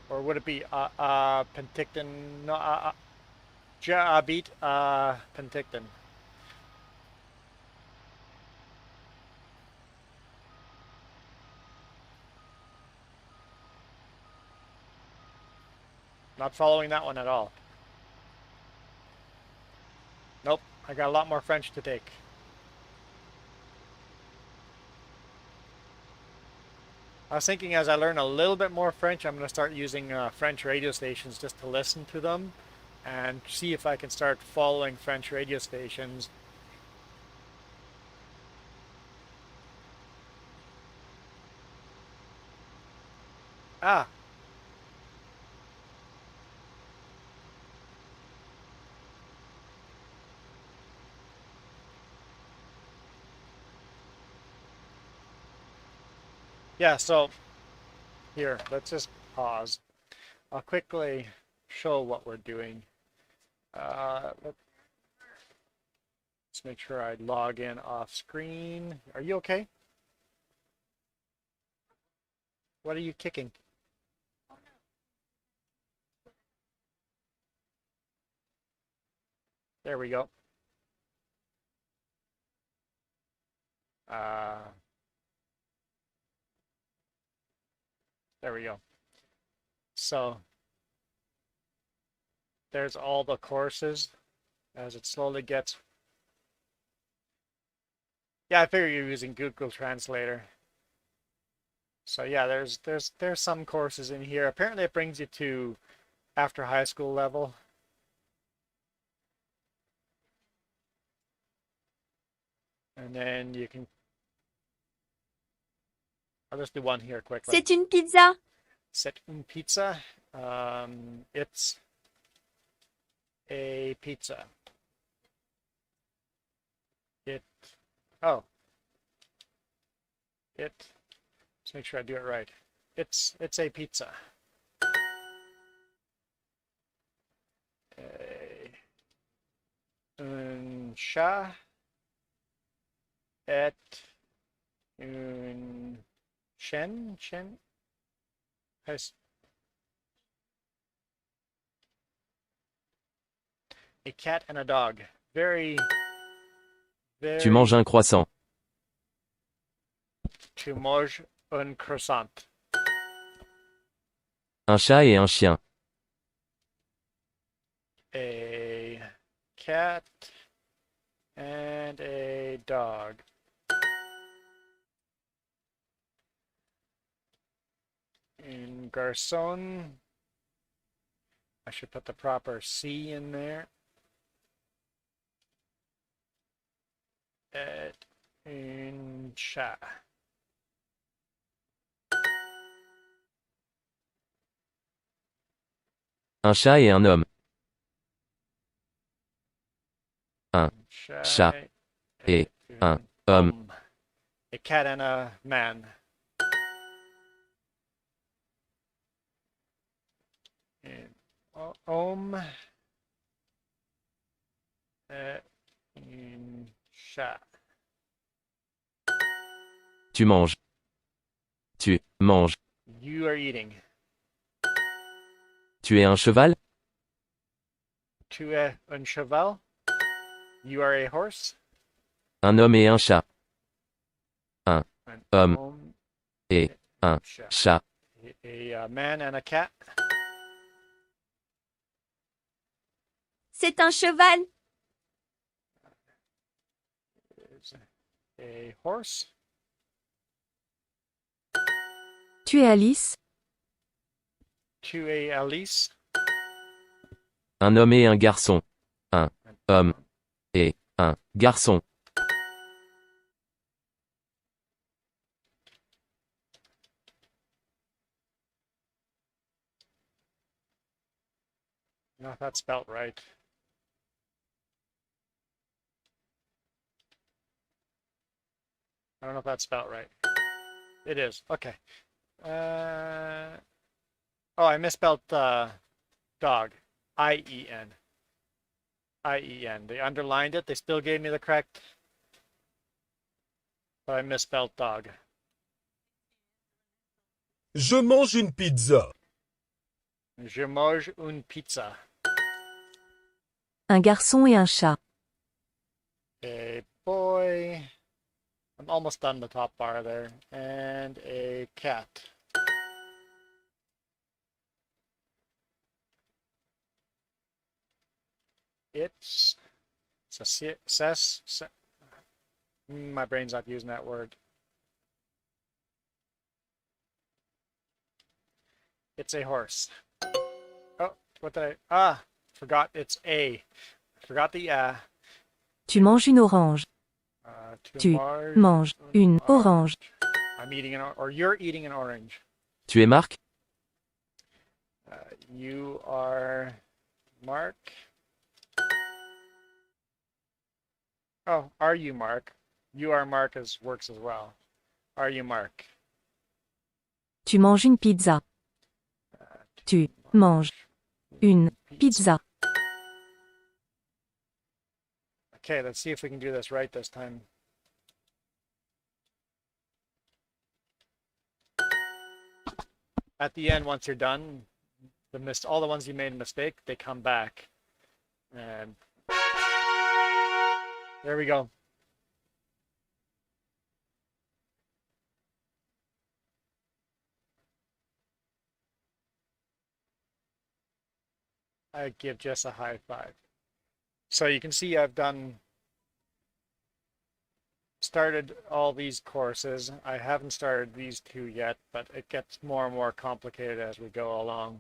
Speaker 1: or would it be Penticton? No, je habite Penticton. Not following that one at all. Nope, I got a lot more French to take. I was thinking as I learn a little bit more French, I'm going to start using French radio stations just to listen to them and see if I can start following French radio stations. Ah, yeah, so here, let's just pause. I'll quickly show what we're doing. Let's make sure I log in off screen. Are you okay? What are you kicking? There we go. Uh, there we go. So there's all the courses as it slowly gets. Yeah, I figure you're using Google Translator. So yeah, there's some courses in here. Apparently it brings you to after high school level. And then you can, I'll just do one here quickly.
Speaker 3: C'est une pizza.
Speaker 1: C'est une pizza. It's a pizza. It, oh, it, let's make sure I do it right. It's a pizza. Un chat est une chien. A cat and a dog. Very.
Speaker 4: Tu manges un croissant.
Speaker 1: Tu manges un croissant.
Speaker 4: Un chat et un chien.
Speaker 1: A cat and a dog. Un garçon. I should put the proper C in there. Et un chat.
Speaker 4: Un chat et un homme. Un chat et un homme.
Speaker 1: A cat and a man. Un homme et un chat.
Speaker 4: Tu manges. Tu manges.
Speaker 1: You are eating.
Speaker 4: Tu es un cheval?
Speaker 1: Tu es un cheval. You are a horse.
Speaker 4: Un homme et un chat. Un
Speaker 1: An
Speaker 4: homme et un chat.
Speaker 1: A man and a cat.
Speaker 3: C'est un cheval.
Speaker 1: A horse.
Speaker 3: Tu es Alice.
Speaker 1: Tu es Alice.
Speaker 4: Un homme et un garçon. Un homme et un garçon.
Speaker 1: No, that's spelled right. I don't know if that's spelled right. It is. Okay. Oh, I misspelled dog. I-E-N. I-E-N. They underlined it. They still gave me the correct. But I misspelled dog.
Speaker 5: Je mange une pizza.
Speaker 1: Je mange une pizza.
Speaker 3: Un garçon et un chat.
Speaker 1: A boy. I'm almost done the top bar there. And a cat. It's my brain's not using that word. It's a horse. Oh, what did I? Ah, forgot it's a. Forgot the
Speaker 3: Tu manges une orange.
Speaker 1: to
Speaker 3: Tu
Speaker 1: Mars.
Speaker 3: manges une orange.
Speaker 1: I'm eating or you're eating an orange.
Speaker 4: Tu es Marc?
Speaker 1: You are Mark. Oh, are you Mark? You are Mark works as well. Are you Mark?
Speaker 3: Tu manges une pizza. Tu manges une pizza.
Speaker 1: Okay, let's see if we can do this right this time. At the end, once you're done, all the ones you made a mistake, they come back. And there we go. I give Jess a high five. So you can see I've started all these courses. I haven't started these two yet, but it gets more and more complicated as we go along.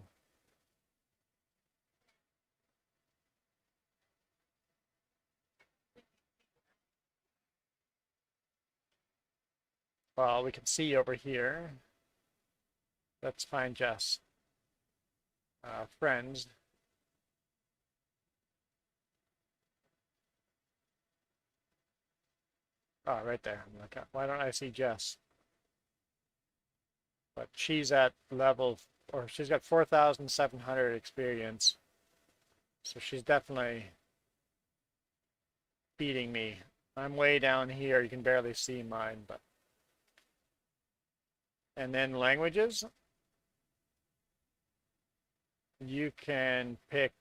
Speaker 1: Well, we can see over here. Let's find Jess. Friends. Oh, right there. I'm like, why don't I see Jess? But she's at level, or she's got 4,700 experience. So she's definitely beating me. I'm way down here. You can barely see mine, but. And then languages. You can pick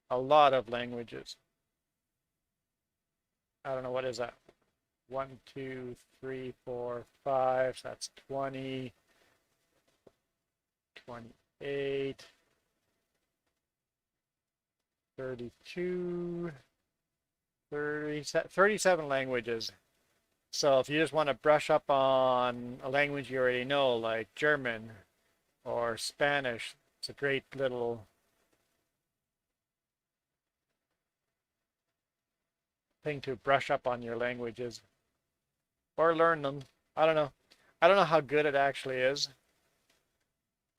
Speaker 1: a lot of languages. I don't know, what is that? 1, 2, 3, 4, 5. So that's 20, 28, 32, 30, 37 languages. So if you just want to brush up on a language you already know, like German or Spanish, it's a great little thing to brush up on your languages or learn them. I don't know. I don't know how good it actually is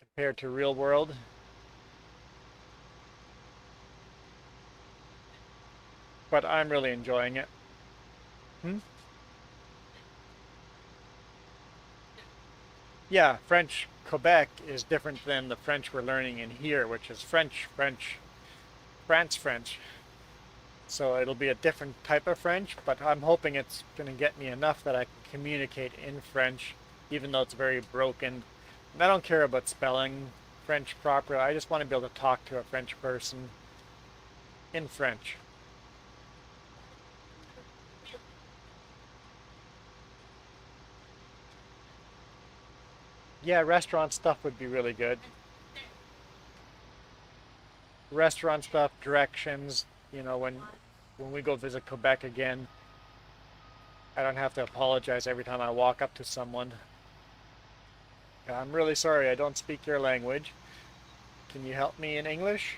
Speaker 1: compared to real world. But I'm really enjoying it. Yeah, French Quebec is different than the French we're learning in here, which is France French. So it'll be a different type of French, but I'm hoping it's going to get me enough that I can communicate in French, even though it's very broken. And I don't care about spelling French properly. I just want to be able to talk to a French person in French. Yeah, restaurant stuff would be really good. Restaurant stuff, directions, when we go visit Quebec again, I don't have to apologize every time I walk up to someone. I'm really sorry, I don't speak your language. Can you help me in English?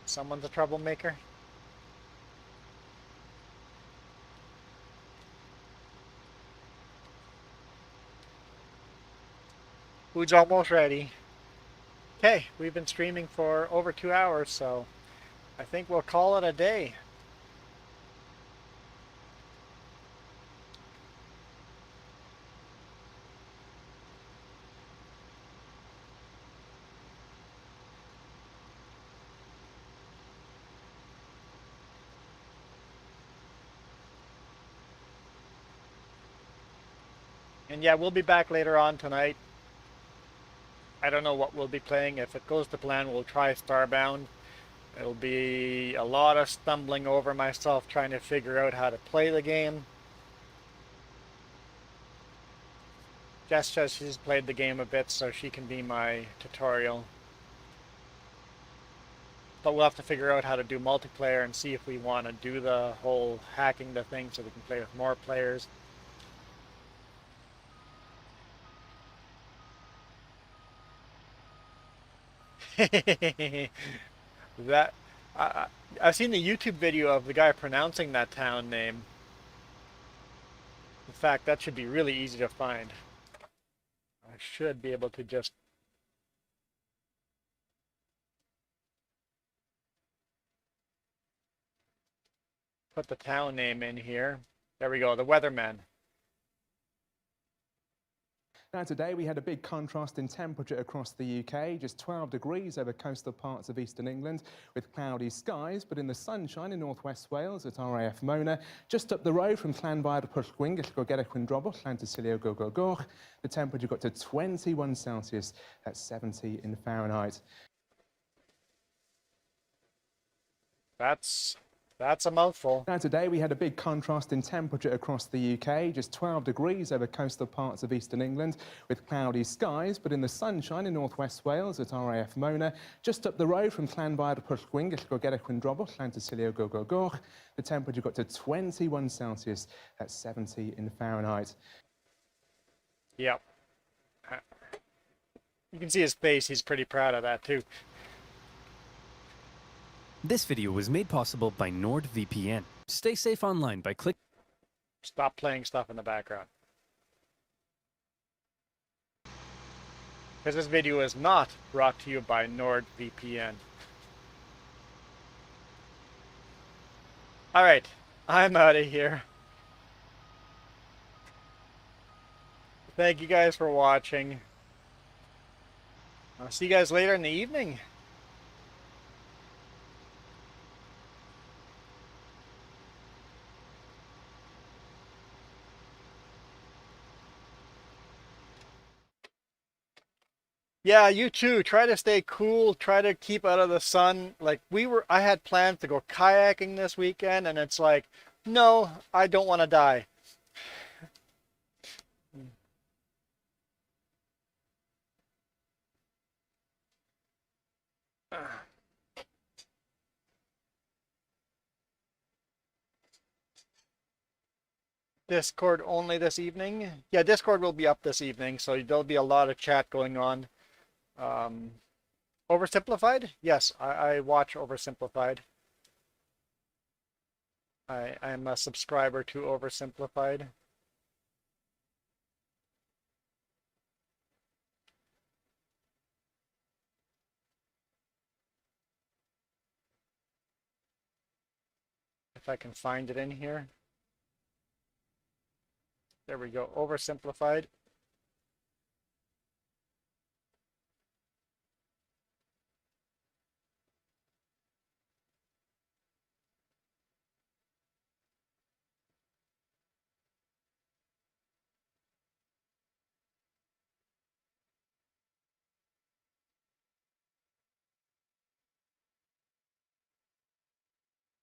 Speaker 1: Someone's a troublemaker? Food's almost ready. Okay, we've been streaming for over 2 hours, so I think we'll call it a day. And yeah, we'll be back later on tonight. I don't know what we'll be playing. If it goes to plan, we'll try Starbound. It'll be a lot of stumbling over myself trying to figure out how to play the game. Jess says she's played the game a bit, so she can be my tutorial. But we'll have to figure out how to do multiplayer and see if we want to do the whole hacking the thing so we can play with more players. That I've seen the YouTube video of the guy pronouncing that town name. In fact, that should be really easy to find. I should be able to just put the town name in here. There we go, the Weatherman.
Speaker 6: Now today we had a big contrast in temperature across the UK, just 12 degrees over coastal parts of eastern England with cloudy skies, but in the sunshine in northwest Wales at RAF Mona, just up the road from Llanfair Pwllgwyn, Gellgo Drobwch, Llantysilio Gogogoch, the temperature got to 21 Celsius, that's 70 in Fahrenheit.
Speaker 1: That's a mouthful.
Speaker 6: Now today we had a big contrast in temperature across the UK, just 12 degrees over coastal parts of eastern England with cloudy skies, but in the sunshine in northwest Wales at RAF Mona, just up the road from Llanfair Pwllgwyn, Gellgo Drobwch, Llantysilio Gogogoch, the temperature got to 21 Celsius, that's 70 in Fahrenheit.
Speaker 1: Yep. You can see his face, he's pretty proud of that too.
Speaker 7: This video was made possible by NordVPN. Stay safe online by clicking.
Speaker 1: Stop playing stuff in the background. Because this video is not brought to you by NordVPN. Alright, I'm out of here. Thank you guys for watching. I'll see you guys later in the evening. Yeah, you too. Try to stay cool. Try to keep out of the sun. Like I had plans to go kayaking this weekend, and it's like, no, I don't want to die. Discord only this evening? Yeah, Discord will be up this evening, so there'll be a lot of chat going on. Oversimplified? Yes, I watch Oversimplified. I'm a subscriber to Oversimplified. If I can find it in here. There we go, Oversimplified.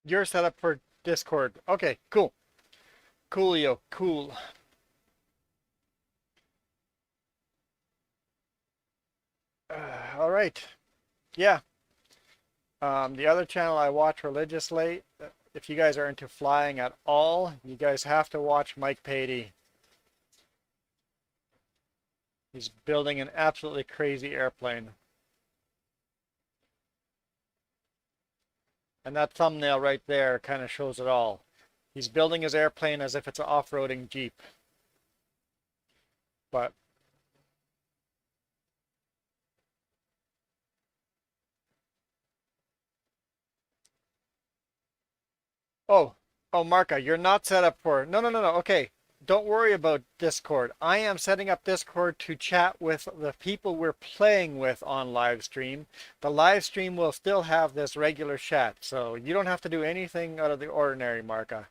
Speaker 1: You're set up for Discord. Okay, cool. Coolio, cool. All right. Yeah. The other channel I watch religiously, if you guys are into flying at all, you guys have to watch Mike Patey. He's building an absolutely crazy airplane. And that thumbnail right there kind of shows it all. He's building his airplane as if it's an off-roading Jeep. But oh, Marka, you're not set up for... No. Okay, don't worry about Discord. I am setting up Discord to chat with the people we're playing with on live stream. The live stream will still have this regular chat, so you don't have to do anything out of the ordinary, Marka.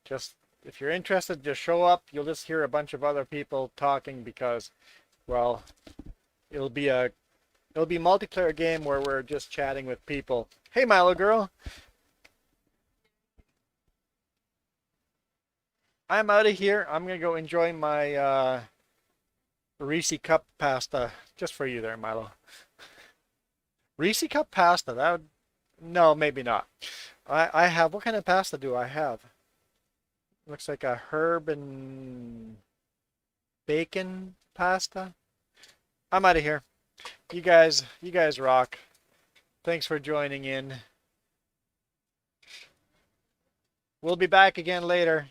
Speaker 1: Just, if you're interested, just show up. You'll just hear a bunch of other people talking because, well, it'll be a multiplayer game where we're just chatting with people. Hey, Milo girl. I'm out of here. I'm gonna go enjoy my Reese cup pasta, just for you there, Milo. Reese cup pasta, that would, no, maybe not. I have, what kind of pasta do I have? Looks like a herb and bacon pasta. I'm out of here. You guys rock. Thanks for joining in. We'll be back again later.